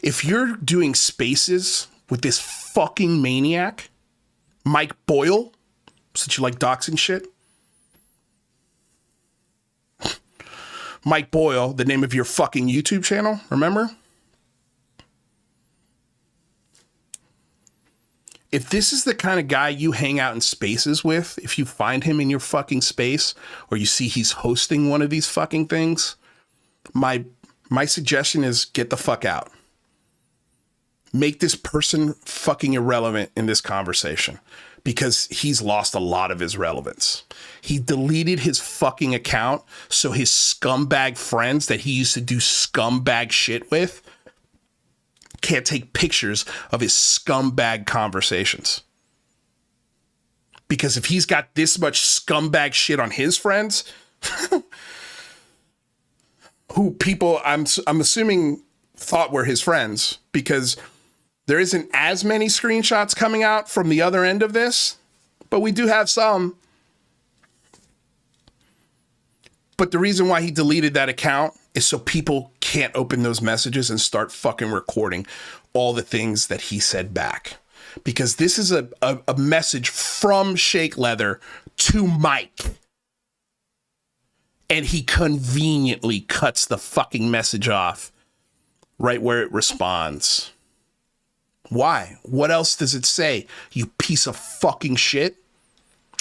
If you're doing spaces with this fucking maniac, Mike Boyle, since you like doxing shit, Mike Boyle, the name of your fucking YouTube channel, remember? If this is the kind of guy you hang out in spaces with, if you find him in your fucking space, or you see he's hosting one of these fucking things, my suggestion is get the fuck out. Make this person fucking irrelevant in this conversation, because he's lost a lot of his relevance. He deleted his fucking account so his scumbag friends that he used to do scumbag shit with can't take pictures of his scumbag conversations. Because if he's got this much scumbag shit on his friends, who people I'm assuming thought were his friends, because there isn't as many screenshots coming out from the other end of this, but we do have some. But the reason why he deleted that account is so people can't open those messages and start fucking recording all the things that he said back. Because this is a message from Shake Leather to Mike. And he conveniently cuts the fucking message off right where it responds. Why? What else does it say, you piece of fucking shit?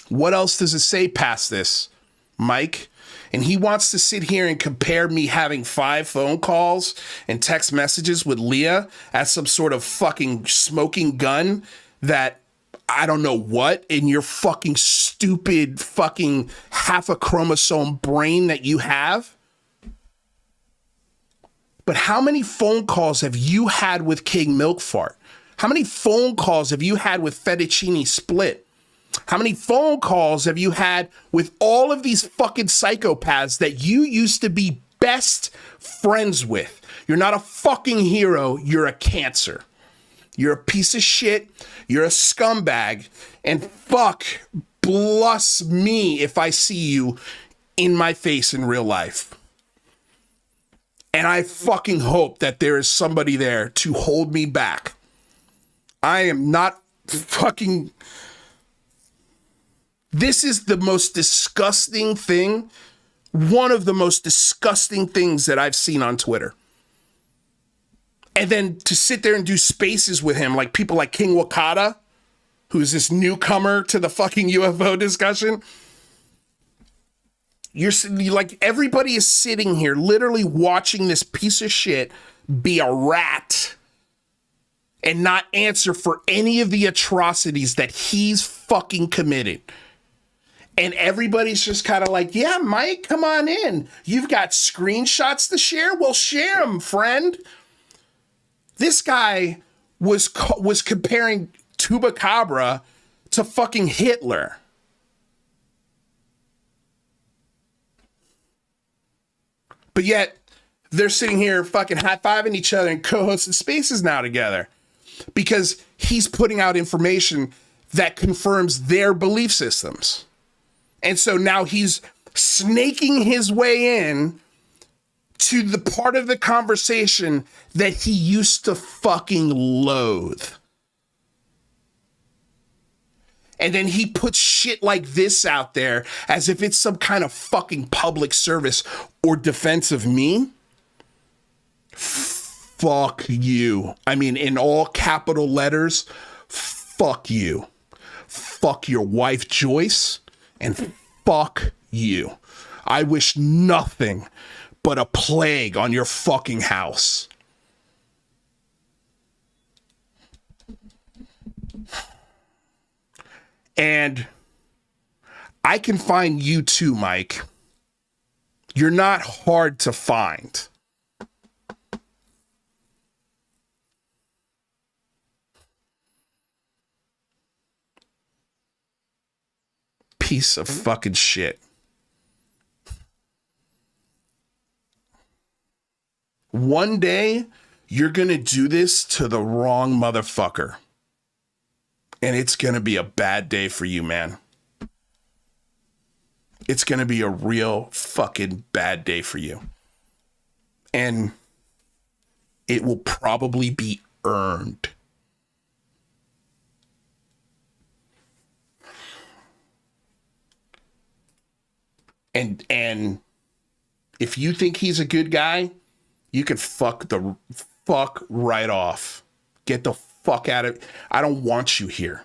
What else does it say past this, Mike? And he wants to sit here and compare me having 5 phone calls and text messages with Leah as some sort of fucking smoking gun that I don't know what in your fucking stupid fucking half a chromosome brain that you have. But how many phone calls have you had with King Milkfart? How many phone calls have you had with Fettuccine Split? How many phone calls have you had with all of these fucking psychopaths that you used to be best friends with? You're not a fucking hero. You're a cancer. You're a piece of shit. You're a scumbag. And fuck bless me if I see you in my face in real life. And I fucking hope that there is somebody there to hold me back. I am not fucking... This is the most disgusting thing, one of the most disgusting things that I've seen on Twitter. And then to sit there and do spaces with him, like people like King Wakata, who's this newcomer to the fucking UFO discussion. You're like, everybody is sitting here literally watching this piece of shit be a rat and not answer for any of the atrocities that he's fucking committed. And everybody's just kind of like, yeah, Mike, come on in. You've got screenshots to share? Well, share them, friend. This guy was comparing Chupacabra to fucking Hitler. But yet, they're sitting here fucking high-fiving each other and co-hosting spaces now together. Because he's putting out information that confirms their belief systems. And so now he's snaking his way in to the part of the conversation that he used to fucking loathe. And then he puts shit like this out there as if it's some kind of fucking public service or defense of me. Fuck you. I mean, in all capital letters, fuck you. Fuck your wife, Joyce. And fuck you. I wish nothing but a plague on your fucking house. And I can find you too, Mike. You're not hard to find. Piece of fucking shit. One day, you're gonna do this to the wrong motherfucker. And it's gonna be a bad day for you, man. It's gonna be a real fucking bad day for you. And it will probably be earned. And if you think he's a good guy, you can fuck right off. Get the fuck out of... I don't want you here.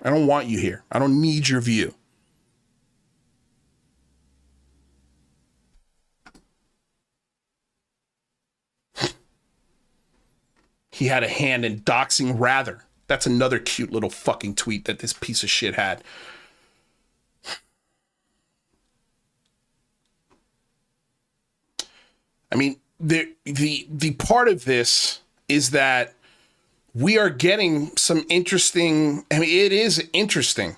I don't want you here. I don't need your view. He had a hand in doxing Rather. That's another cute little fucking tweet that this piece of shit had. I mean, the part of this is that we are getting some interesting... I mean, it is interesting.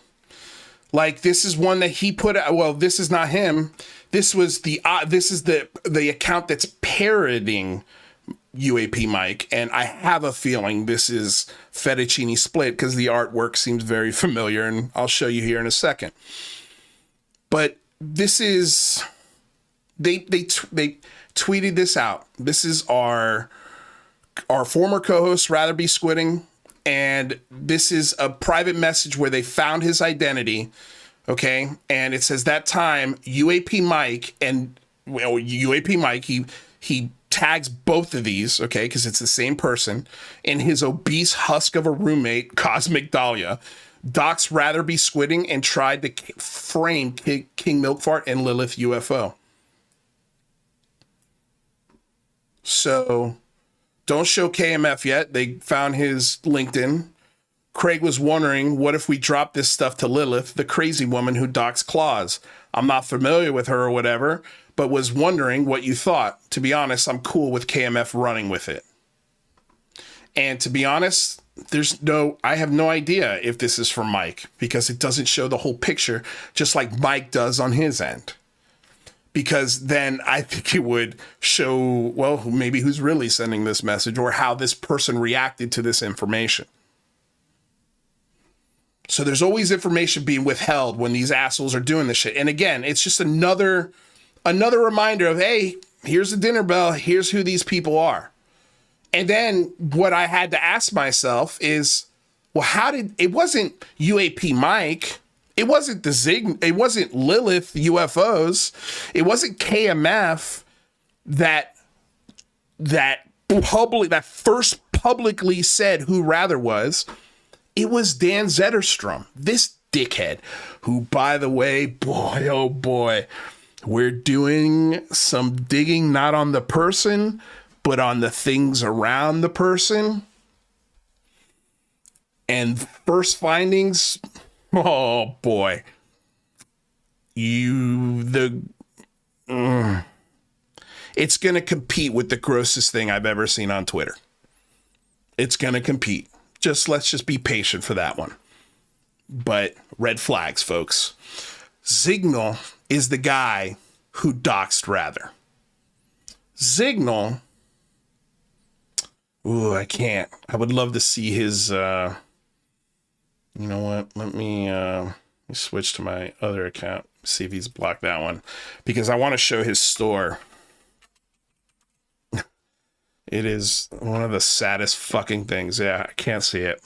Like, this is one that he put out... Well, this is not him. This was the account that's parroting UAP Mike, and I have a feeling this is Fettuccine Split because the artwork seems very familiar, and I'll show you here in a second. But this is... They tweeted this out. This is our former co-host, Rather Be Squidding, and this is a private message where they found his identity, okay? And it says that time, UAP Mike, and well, UAP Mike, he tags both of these, okay, because it's the same person, in his obese husk of a roommate, Cosmic Dahlia, docs Rather Be Squidding and tried to frame King Milkfart and Lilith UFO. So, don't show KMF yet. They found his LinkedIn. Craig was wondering, what if we drop this stuff to Lilith, the crazy woman who docks claws? I'm not familiar with her or whatever, but was wondering what you thought. To be honest, I'm cool with KMF running with it. And to be honest, I have no idea if this is from Mike, because it doesn't show the whole picture, just like Mike does on his end. Because then I think it would show, well, maybe who's really sending this message or how this person reacted to this information. So there's always information being withheld when these assholes are doing this shit. And again, it's just another reminder of, hey, here's the dinner bell. Here's who these people are. And then what I had to ask myself is, well, it wasn't UAP Mike. It wasn't it wasn't Lilith UFOs. It wasn't KMF that first publicly said who Rather was. It was Dan Zetterstrom, this dickhead, who, by the way, boy, oh boy, we're doing some digging, not on the person, but on the things around the person. And first findings, oh boy, it's going to compete with the grossest thing I've ever seen on Twitter. It's going to compete. Let's just be patient for that one. But red flags, folks. Signal is the guy who doxed Rather. Signal. Ooh, I can't. I would love to see his. You know what? Let me switch to my other account. See if he's blocked that one, because I want to show his store. It is one of the saddest fucking things. Yeah, I can't see it.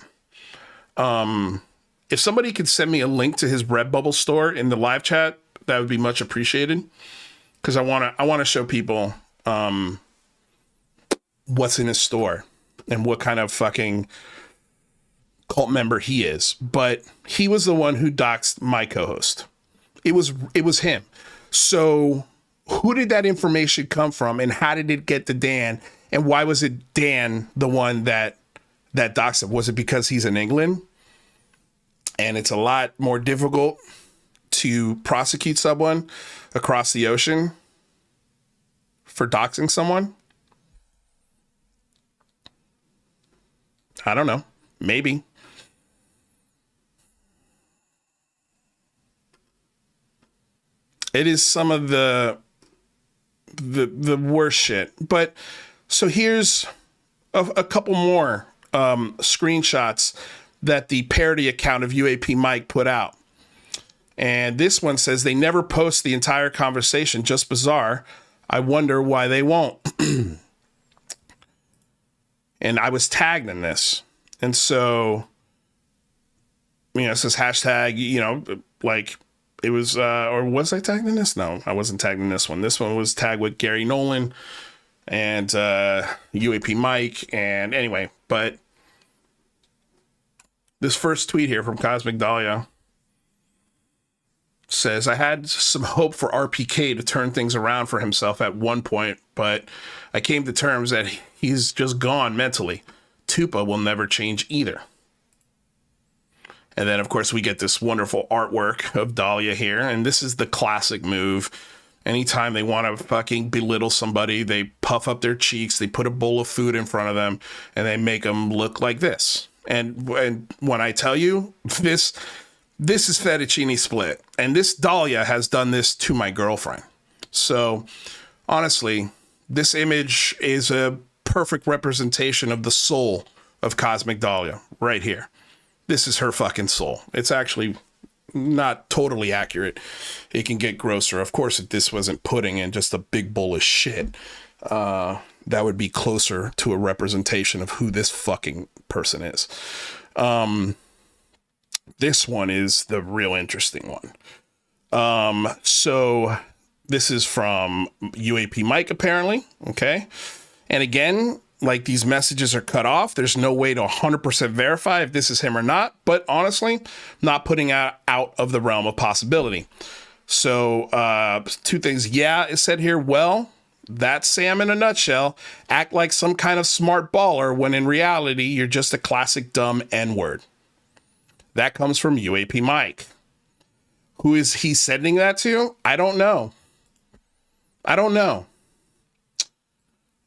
If somebody could send me a link to his Redbubble store in the live chat, that would be much appreciated. Because I want to show people what's in his store and what kind of fucking cult member he is. But he was the one who doxed my co-host. It was him. So who did that information come from, and how did it get to Dan? And why was it Dan the one that doxed him? Was it because he's in England and it's a lot more difficult to prosecute someone across the ocean for doxing someone? I don't know. Maybe. It is some of the worst shit. But so here's a couple more screenshots that the parody account of UAP Mike put out. And this one says, they never post the entire conversation. Just bizarre. I wonder why they won't. And I was tagged in this. And so, it says hashtag, like it was, or was I tagged in this? No, I wasn't tagged in this one. This one was tagged with Gary Nolan and UAP Mike. And anyway, but this first tweet here from Cosmic Dahlia says, I had some hope for RPK to turn things around for himself at one point, but I came to terms that he's just gone mentally. Tupa will never change either. And then, of course, we get this wonderful artwork of Dahlia here. And this is the classic move. Anytime they want to fucking belittle somebody, they puff up their cheeks, they put a bowl of food in front of them, and they make them look like this. And when I tell you, this is fettuccine split. And this Dahlia has done this to my girlfriend. So, honestly, this image is a perfect representation of the soul of Cosmic Dahlia right here. This is her fucking soul. It's actually not totally accurate. It can get grosser. Of course, if this wasn't pudding in just a big bowl of shit, that would be closer to a representation of who this fucking person is. This one is the real interesting one. So this is from UAP Mike, apparently. Okay. And again, like, these messages are cut off. There's no way to 100% verify if this is him or not. But honestly, not putting out of the realm of possibility. So two things. Yeah, it said here, well, that's Sam in a nutshell. Act like some kind of smart baller when in reality, you're just a classic dumb N-word. That comes from UAP Mike. Who is he sending that to? I don't know.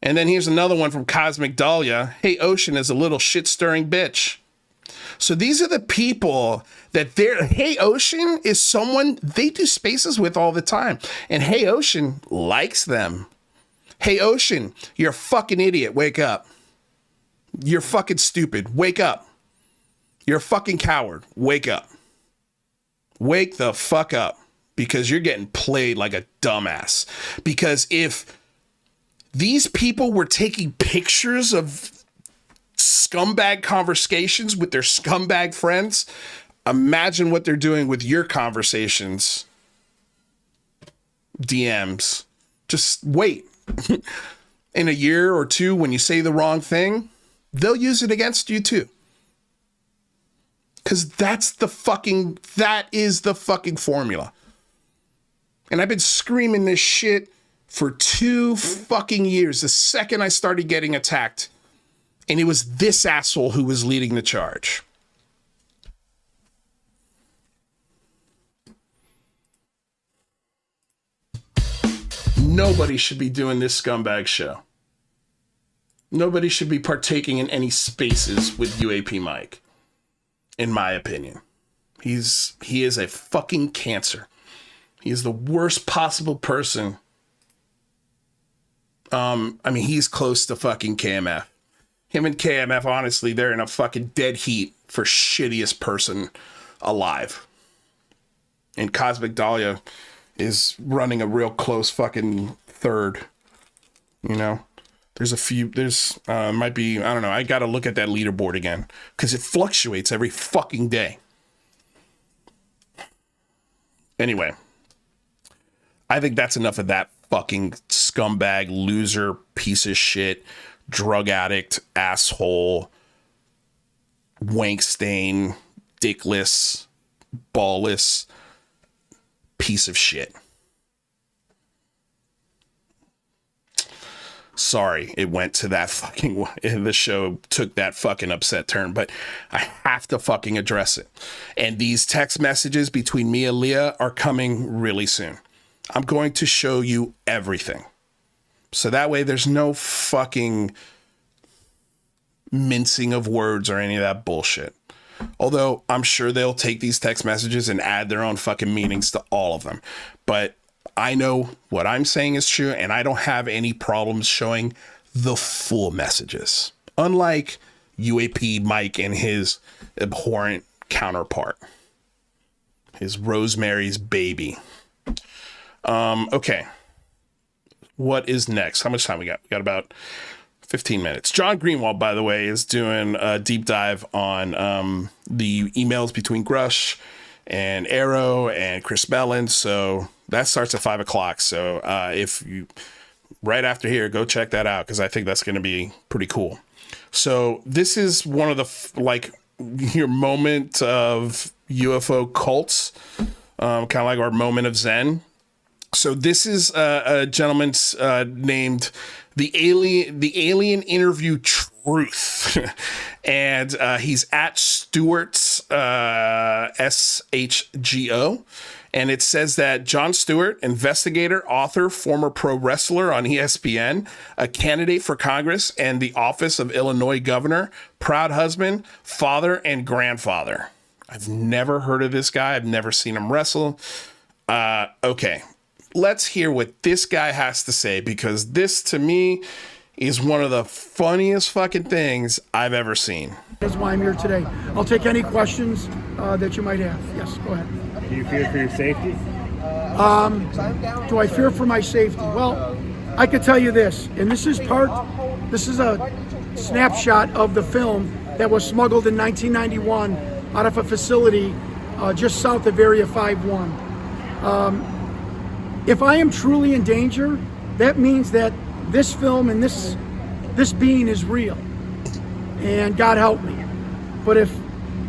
And then here's another one from Cosmic Dahlia. Hey, Ocean is a little shit-stirring bitch. So these are the people that they're... Hey, Ocean is someone they do spaces with all the time. And Hey, Ocean likes them. Hey, Ocean, you're a fucking idiot. Wake up. You're fucking stupid. Wake up. You're a fucking coward. Wake up. Wake the fuck up. Because you're getting played like a dumbass. Because if these people were taking pictures of scumbag conversations with their scumbag friends, imagine what they're doing with your conversations. DMs. Just wait. In a year or two, when you say the wrong thing, they'll use it against you too. Because that is the fucking formula. And I've been screaming this shit for 2 fucking years. The second I started getting attacked, and it was this asshole who was leading the charge. Nobody should be doing this scumbag show. Nobody should be partaking in any spaces with UAP Mike, in my opinion. He is a fucking cancer. He is the worst possible person. He's close to fucking KMF. Him and KMF, honestly, they're in a fucking dead heat for shittiest person alive. And Cosmic Dahlia is running a real close fucking third. You know? Might be, I don't know, I gotta look at that leaderboard again. Because it fluctuates every fucking day. Anyway. I think that's enough of that fucking scumbag, loser, piece of shit, drug addict, asshole, wank stain, dickless, ballless piece of shit. Sorry, it went to that fucking... The show took that fucking upset turn, but I have to fucking address it. And these text messages between me and Leah are coming really soon. I'm going to show you everything. So that way there's no fucking mincing of words or any of that bullshit. Although I'm sure they'll take these text messages and add their own fucking meanings to all of them. But I know what I'm saying is true, and I don't have any problems showing the full messages. Unlike UAP Mike and his abhorrent counterpart. His Rosemary's Baby. Okay. What is next? How much time we got? We got about 15 minutes. John Greenwald, by the way, is doing a deep dive on the emails between Grush and Arrow and Chris Mellon. So that starts at 5 o'clock. So if you, right after here, go check that out, because I think that's going to be pretty cool. So this is one of the, your moment of UFO cults, kind of like our moment of Zen. So this is a gentleman named the Alien Interview Truth, and he's at Stewart's SHGO, and it says that Jon Stewart, investigator, author, former pro wrestler on ESPN, a candidate for Congress and the office of Illinois governor, proud husband, father, and grandfather. I've never heard of this guy. I've never seen him wrestle. Okay. Let's hear what this guy has to say, because this, to me, is one of the funniest fucking things I've ever seen. That's why I'm here today. I'll take any questions that you might have. Yes, go ahead. Do you fear for your safety? Do I fear for my safety? Well, I could tell you this, and this is a snapshot of the film that was smuggled in 1991 out of a facility just south of Area 51. If I am truly in danger, that means that this film and this being is real, and God help me. But if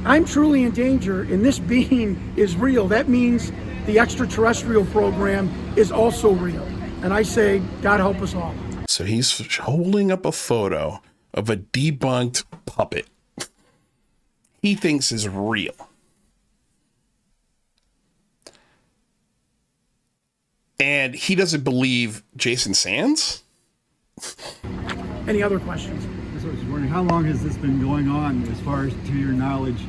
I'm truly in danger and this being is real, that means the extraterrestrial program is also real. And I say, God help us all. So he's holding up a photo of a debunked puppet he thinks is real. and he doesn't believe Jason Sands. Any other questions? So I was wondering, how long has this been going on, as far as to your knowledge?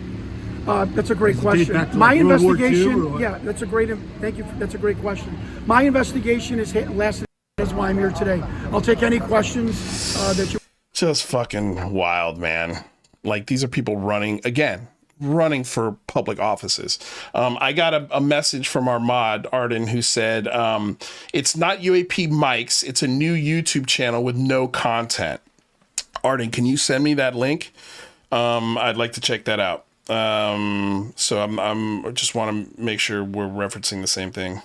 That's a great Does it date question. back to, My like, World War II, or investigation, what? yeah, that's a great. Thank you. That's a great question. My investigation is lasted. That's why I'm here today. I'll take any questions that you. Just fucking wild, man. Like, these are people running for public offices. I got a message from our mod, Arden, who said, it's not UAP mics. It's a new YouTube channel with no content. Arden, can you send me that link? I'd like to check that out. So I'm just want to make sure we're referencing the same thing.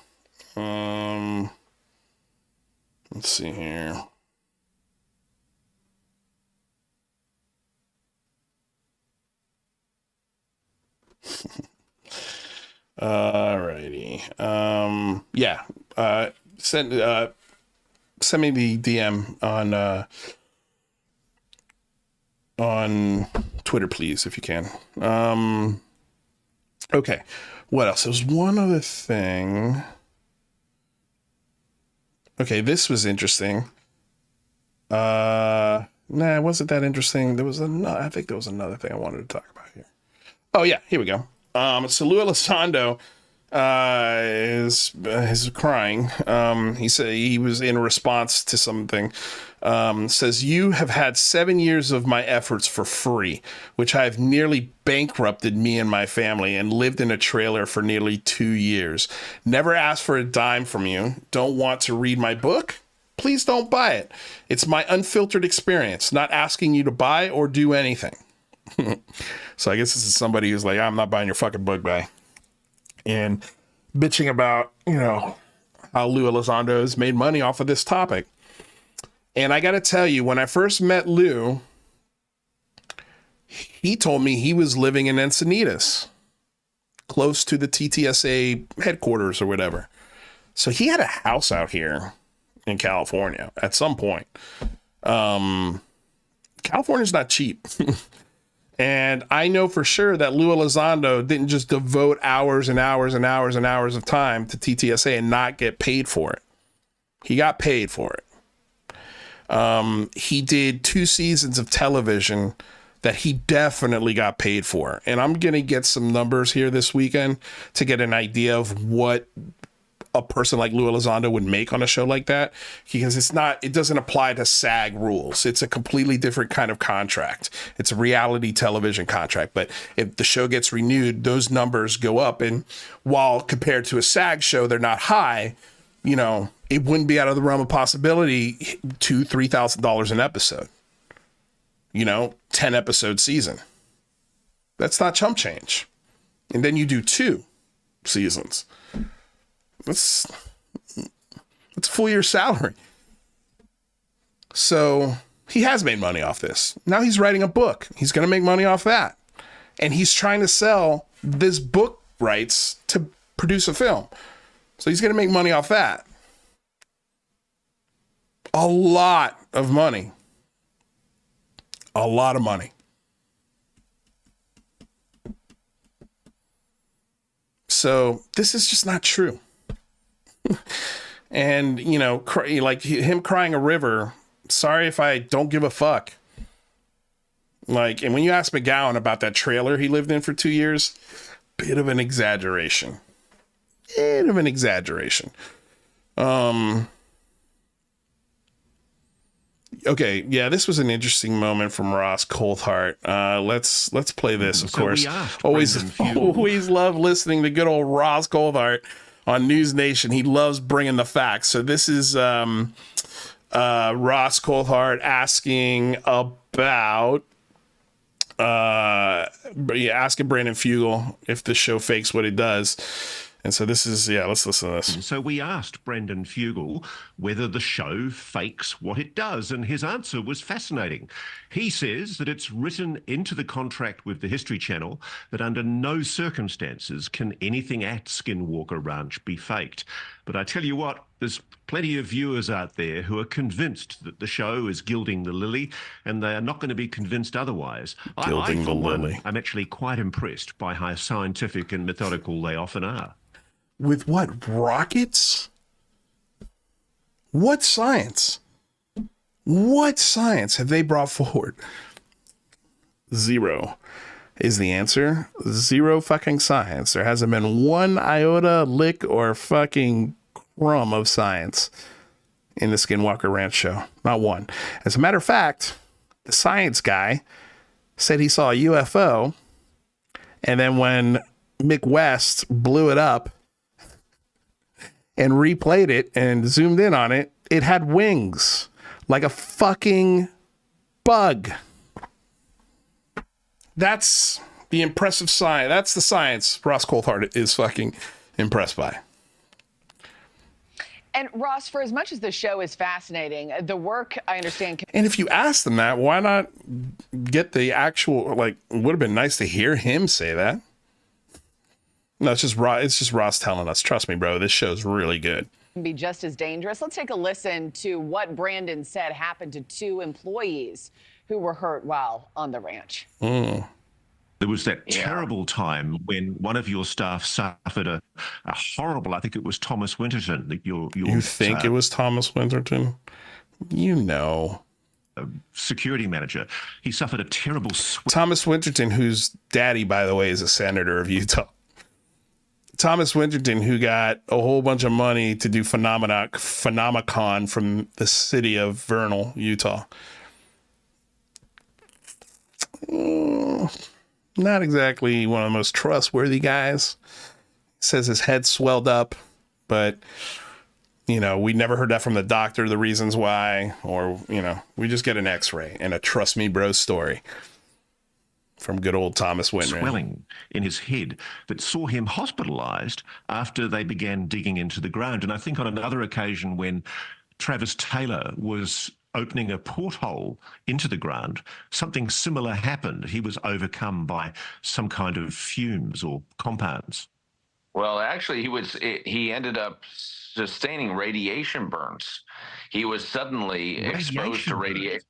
Let's see here. Alrighty. Yeah. Send me the DM on Twitter, please, if you can. Okay. What else? There was one other thing. Okay, this was interesting. Nah, it wasn't that interesting. I think there was another thing I wanted to talk about here. Oh yeah, here we go. So Lue Elizondo is crying. He said he was in response to something. Says, you have had 7 years of my efforts for free, which I have nearly bankrupted me and my family, and lived in a trailer for nearly 2 years. Never asked for a dime from you. Don't want to read my book? Please don't buy it. It's my unfiltered experience, not asking you to buy or do anything. So I guess this is somebody who's like, I'm not buying your fucking book, guy. And bitching about, how Lue Elizondo has made money off of this topic. And I got to tell you, when I first met Lue, he told me he was living in Encinitas, close to the TTSA headquarters or whatever. So he had a house out here in California at some point. California's not cheap. And I know for sure that Lue Elizondo didn't just devote hours and hours and hours and hours of time to TTSA and not get paid for it. He got paid for it. He did 2 seasons of television that he definitely got paid for. And I'm going to get some numbers here this weekend to get an idea of what a person like Lue Elizondo would make on a show like that, because it doesn't apply to SAG rules. It's a completely different kind of contract. It's a reality television contract. But if the show gets renewed, those numbers go up. And while compared to a SAG show, they're not high, it wouldn't be out of the realm of possibility $2,000-$3,000 an episode, 10 episode season. That's not chump change. And then you do 2 seasons. That's a full year salary. So he has made money off this. Now he's writing a book. He's going to make money off that. And he's trying to sell this book rights to produce a film. So he's going to make money off that. A lot of money. A lot of money. So this is just not true. And, like him crying a river, sorry if I don't give a fuck. Like, and when you ask McGowan about that trailer he lived in for 2 years, bit of an exaggeration. Okay, yeah, this was an interesting moment from Ross Coulthart. Let's play this, of course. Always love listening to good old Ross Coulthart on News Nation. He loves bringing the facts. So this is Ross Coulthart asking about asking Brandon Fugel if the show fakes what it does. And so this is, let's listen to this. So we asked Brendan Fugel whether the show fakes what it does, and his answer was fascinating. He says that it's written into the contract with the History Channel that under no circumstances can anything at Skinwalker Ranch be faked. But I tell you what, there's plenty of viewers out there who are convinced that the show is gilding the lily, and they are not going to be convinced otherwise. Gilding the lily. I'm actually quite impressed by how scientific and methodical they often are. With what? Rockets? What science? What science have they brought forward? Zero is the answer. Zero fucking science. There hasn't been one iota, lick, or fucking crumb of science in the Skinwalker Ranch show. Not one. As a matter of fact, the science guy said he saw a UFO, and then when Mick West blew it up and replayed it and zoomed in on it, it had wings like a fucking bug. That's the impressive science. That's the science Ross Coulthard is fucking impressed by. And Ross, for as much as the show is fascinating, the work, I understand. And if you ask them that, why not get the actual, like, it would have been nice to hear him say that. No, it's just Ross telling us, trust me, bro, this show's really good. Can be just as dangerous. Let's take a listen to what Brandon said happened to 2 employees who were hurt while on the ranch. There was that terrible time when one of your staff suffered a horrible, I think it was Thomas Winterton. That you think it was Thomas Winterton? You know. Security manager. He suffered a terrible Thomas Winterton, whose daddy, by the way, is a senator of Utah. Thomas Winterton, who got a whole bunch of money to do Phenomenon from the city of Vernal, Utah. Not exactly one of the most trustworthy guys. Says his head swelled up, but, you know, we never heard that from the doctor, the reasons why, or, you know, we just get an x-ray and a trust me bro story from good old Thomas Winterton. Swelling in his head that saw him hospitalized after they began digging into the ground. And I think on another occasion when Travis Taylor was opening a porthole into the ground, something similar happened. He was overcome by some kind of fumes or compounds. Well, actually, he ended up sustaining radiation burns. He was suddenly exposed to radiation.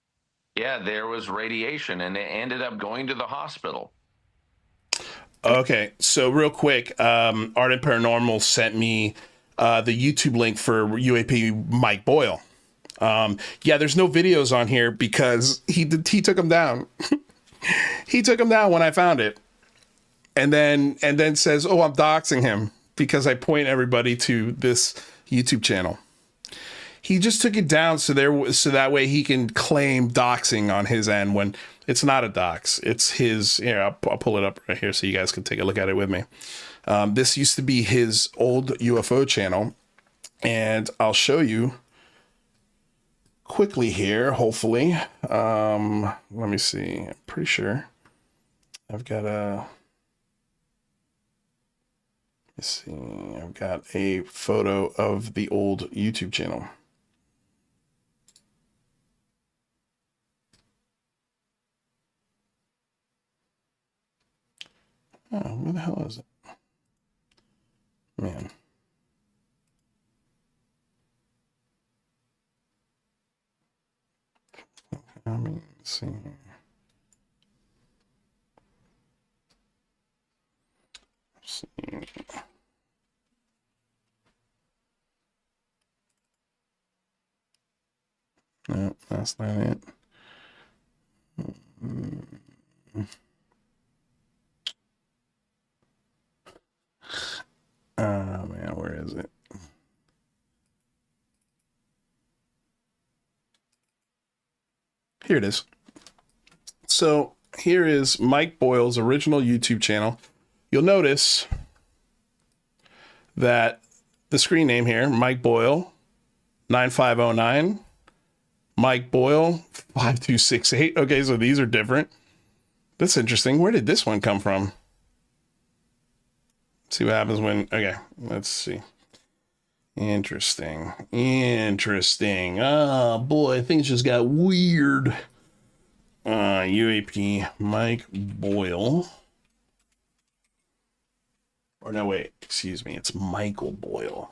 Yeah, there was radiation, and it ended up going to the hospital. Okay, so real quick, Ardent Paranormal sent me the YouTube link for UAP Mike Boyle. Yeah, there's no videos on here because he took them down. He took them down when I found it, and then says, "Oh, I'm doxing him because I point everybody to this YouTube channel." He just took it down so that way he can claim doxing on his end when it's not a dox. It's his. Here, I'll pull it up right here so you guys can take a look at it with me. This used to be his old UFO channel, and I'll show you quickly here, hopefully. Let me see. I'm pretty sure I've got I've got a photo of the old YouTube channel. Oh, where the hell is it? Man. I mean, let's see. Let's see. No, that's not it. Oh man, where is it? Here it is. So here is Mike Boyle's original YouTube channel. You'll notice that the screen name here, Mike Boyle 9509, Mike Boyle 5268. Okay, so these are different. That's interesting. Where did this one come from? Let's see what happens when, okay, let's see. Interesting. Oh boy, things just got weird. UAP Mike Boyle. Or no, wait, excuse me, it's Michael Boyle.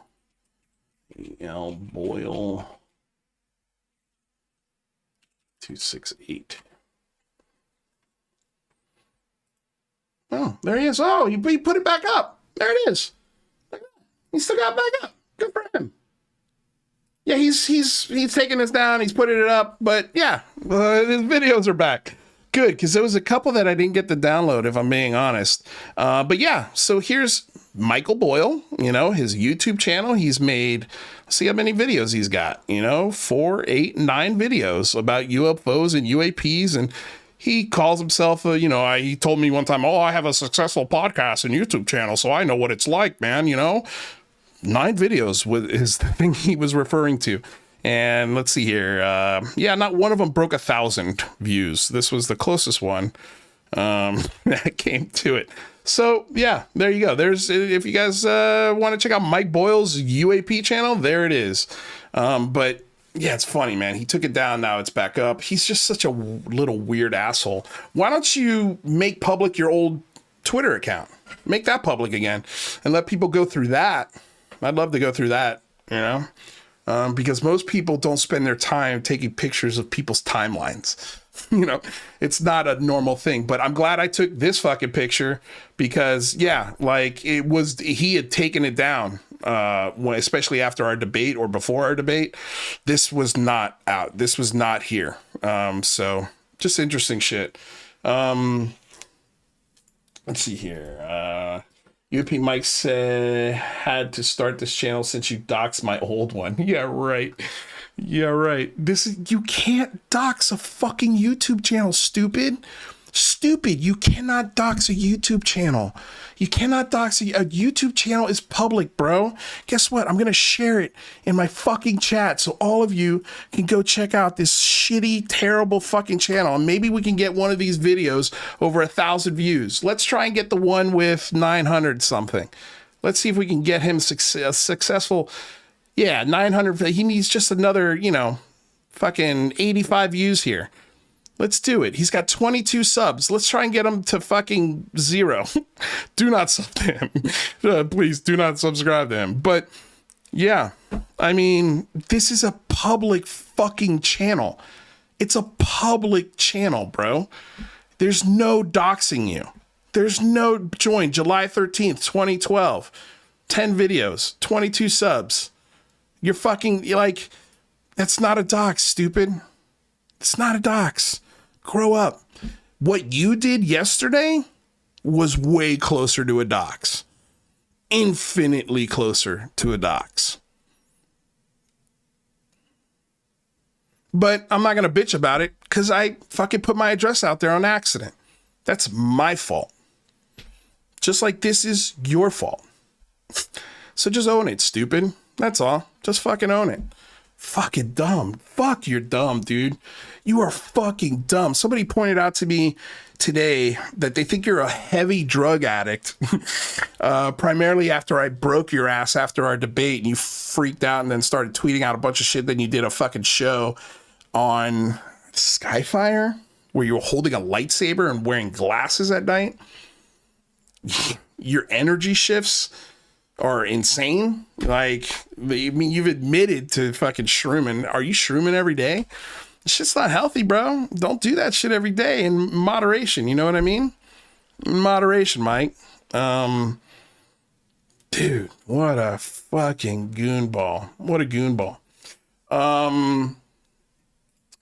E.L. Boyle 268. Oh, there he is. Oh, he put it back up. There it is. He still got it back up. Good for him. Yeah, he's taking us down. He's putting it up. But yeah, his videos are back. Good, because there was a couple that I didn't get to download, if I'm being honest. But yeah, so here's Michael Boyle, his YouTube channel. He's made, see how many videos he's got, 4, 8, 9 videos about UFOs and UAPs. And he calls himself, he told me one time, I have a successful podcast and YouTube channel, so I know what it's like, man, 9 videos is the thing he was referring to. And let's see here. Not one of them broke 1,000 views. This was the closest one that came to it. So yeah, there you go. There's, if you guys want to check out Mike Boyle's UAP channel, there it is. But yeah, it's funny, man. He took it down. Now it's back up. He's just such a little weird asshole. Why don't you make public your old Twitter account? Make that public again and let people go through that. I'd love to go through that, because most people don't spend their time taking pictures of people's timelines. It's not a normal thing, but I'm glad I took this fucking picture because he had taken it down, especially after our debate or before our debate. This was not out. This was not here. So just interesting shit. Let's see here. UAP Mike said, had to start this channel since you doxed my old one. Yeah, right. You can't dox a fucking YouTube channel, stupid. You cannot dox a YouTube channel. You cannot dox a YouTube channel is public, bro. Guess what? I'm going to share it in my fucking chat so all of you can go check out this shitty, terrible fucking channel. And maybe we can get one of these videos over 1,000 views. Let's try and get the one with 900 something. Let's see if we can get him successful. Yeah, 900. He needs just another, fucking 85 views here. Let's do it. He's got 22 subs. Let's try and get him to fucking 0. Do not sub to him. Please do not subscribe to him. But yeah, I mean, this is a public fucking channel. It's a public channel, bro. There's no doxing you. There's no join. July 13th, 2012. 10 videos, 22 subs. You're fucking that's not a dox, stupid. It's not a dox. Grow up. What you did yesterday was way closer to a dox. Infinitely closer to a dox. But I'm not going to bitch about it because I fucking put my address out there on accident. That's my fault. Just like this is your fault. So just own it, stupid. That's all. Just fucking own it. Fucking dumb. Fuck, you're dumb, dude. You are fucking dumb. Somebody pointed out to me today that they think you're a heavy drug addict, primarily after I broke your ass after our debate and you freaked out and then started tweeting out a bunch of shit. Then you did a fucking show on Skyfire where you were holding a lightsaber and wearing glasses at night. Your energy shifts are insane. You've admitted to fucking shrooming. Are you shrooming every day? Shit's not healthy, bro. Don't do that shit every day in moderation. You know what I mean? In moderation, Mike. Dude, what a fucking goonball. What a goonball.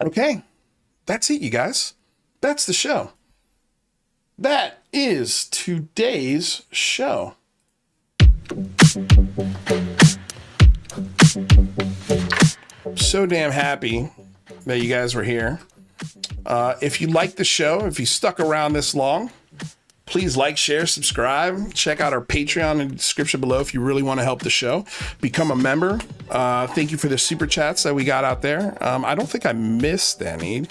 Okay. That's it, you guys. That's the show. That is today's show. So damn happy that you guys were here. If you like the show, if you stuck around this long, please like, share, subscribe. Check out our Patreon in the description below if you really want to help the show. Become a member. Thank you for the super chats that we got out there. I don't think I missed any.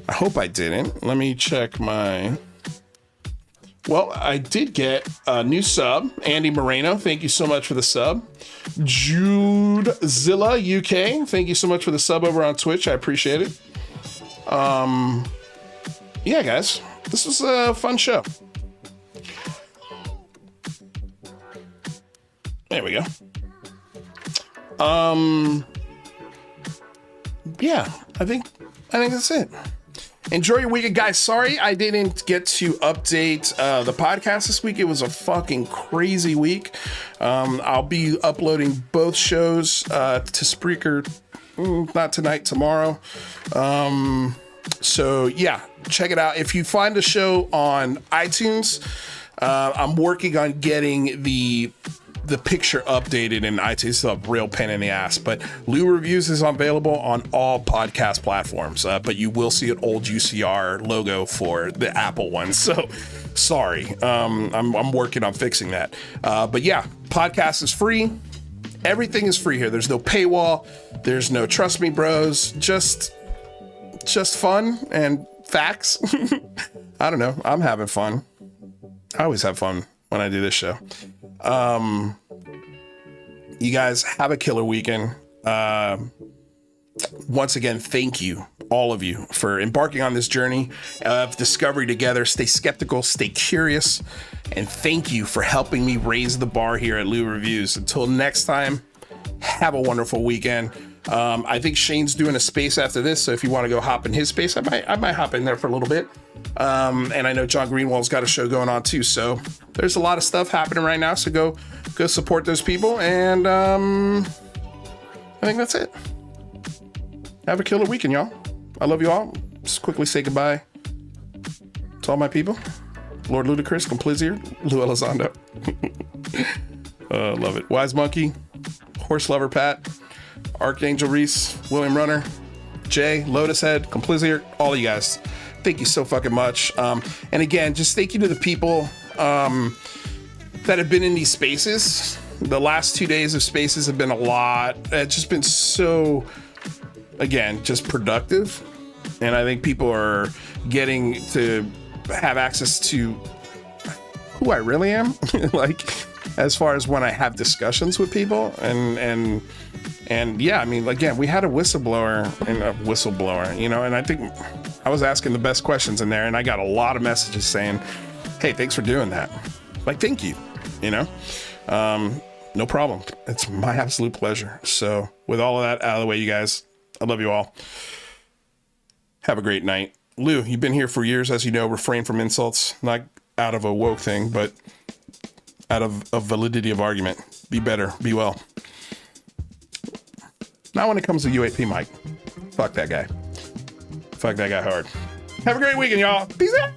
I hope I didn't. Let me check my... Well, I did get a new sub. Andy Moreno, thank you so much for the sub. Judezilla UK, thank you so much for the sub over on Twitch. I appreciate it. Yeah, guys, this was a fun show. There we go. Yeah, I think that's it. enjoy your weekend, guys. Sorry I didn't get to update the podcast this week. It was a fucking crazy week. I'll be uploading both shows to Spreaker, not tonight, tomorrow. So yeah, check it out. If you find the show on iTunes, I'm working on getting the picture updated in iTunes. It's a real pain in the ass, but Lue Reviews is available on all podcast platforms, but you will see an old UCR logo for the Apple one. So sorry. I'm working on fixing that. But yeah, podcast is free. Everything is free here. There's no paywall. There's no trust me bros. Just fun and facts. I don't know. I'm having fun. I always have fun when I do this show. You guys have a killer weekend. Once again, thank you, all of you, for embarking on this journey of discovery together. Stay skeptical, stay curious, and thank you for helping me raise the bar here at Lue Reviews. Until next time, have a wonderful weekend. I think Shane's doing a space after this, so if you want to go hop in his space, I might hop in there for a little bit. And I know John Greenwald's got a show going on too, so there's a lot of stuff happening right now, so go support those people. And I think that's it. Have a killer weekend, y'all. I love you all. Just quickly say goodbye to all my people. Lord Ludacris, Complizir, Lue Elizondo. Love it. Wise Monkey, Horse Lover Pat, Archangel Reese, William Runner, Jay, Lotus Head, Complizir, all of you guys. Thank you so fucking much. And again, just thank you to the people that have been in these spaces. The last 2 days of spaces have been a lot. It's just been so, again, just productive. And I think people are getting to have access to who I really am. Like, as far as when I have discussions with people and yeah, I mean, again, we had a whistleblower, you know, and I think I was asking the best questions in there, and I got a lot of messages saying, hey, thanks for doing that. Like, thank you, you know? No problem. It's my absolute pleasure. So with all of that out of the way, you guys, I love you all. Have a great night. Lou, you've been here for years, as you know. Refrain from insults, not out of a woke thing, but out of a validity of argument. Be better. Be well. Not when it comes to UAP Mike. Fuck that guy. Fuck that guy hard. Have a great weekend, y'all. Peace out.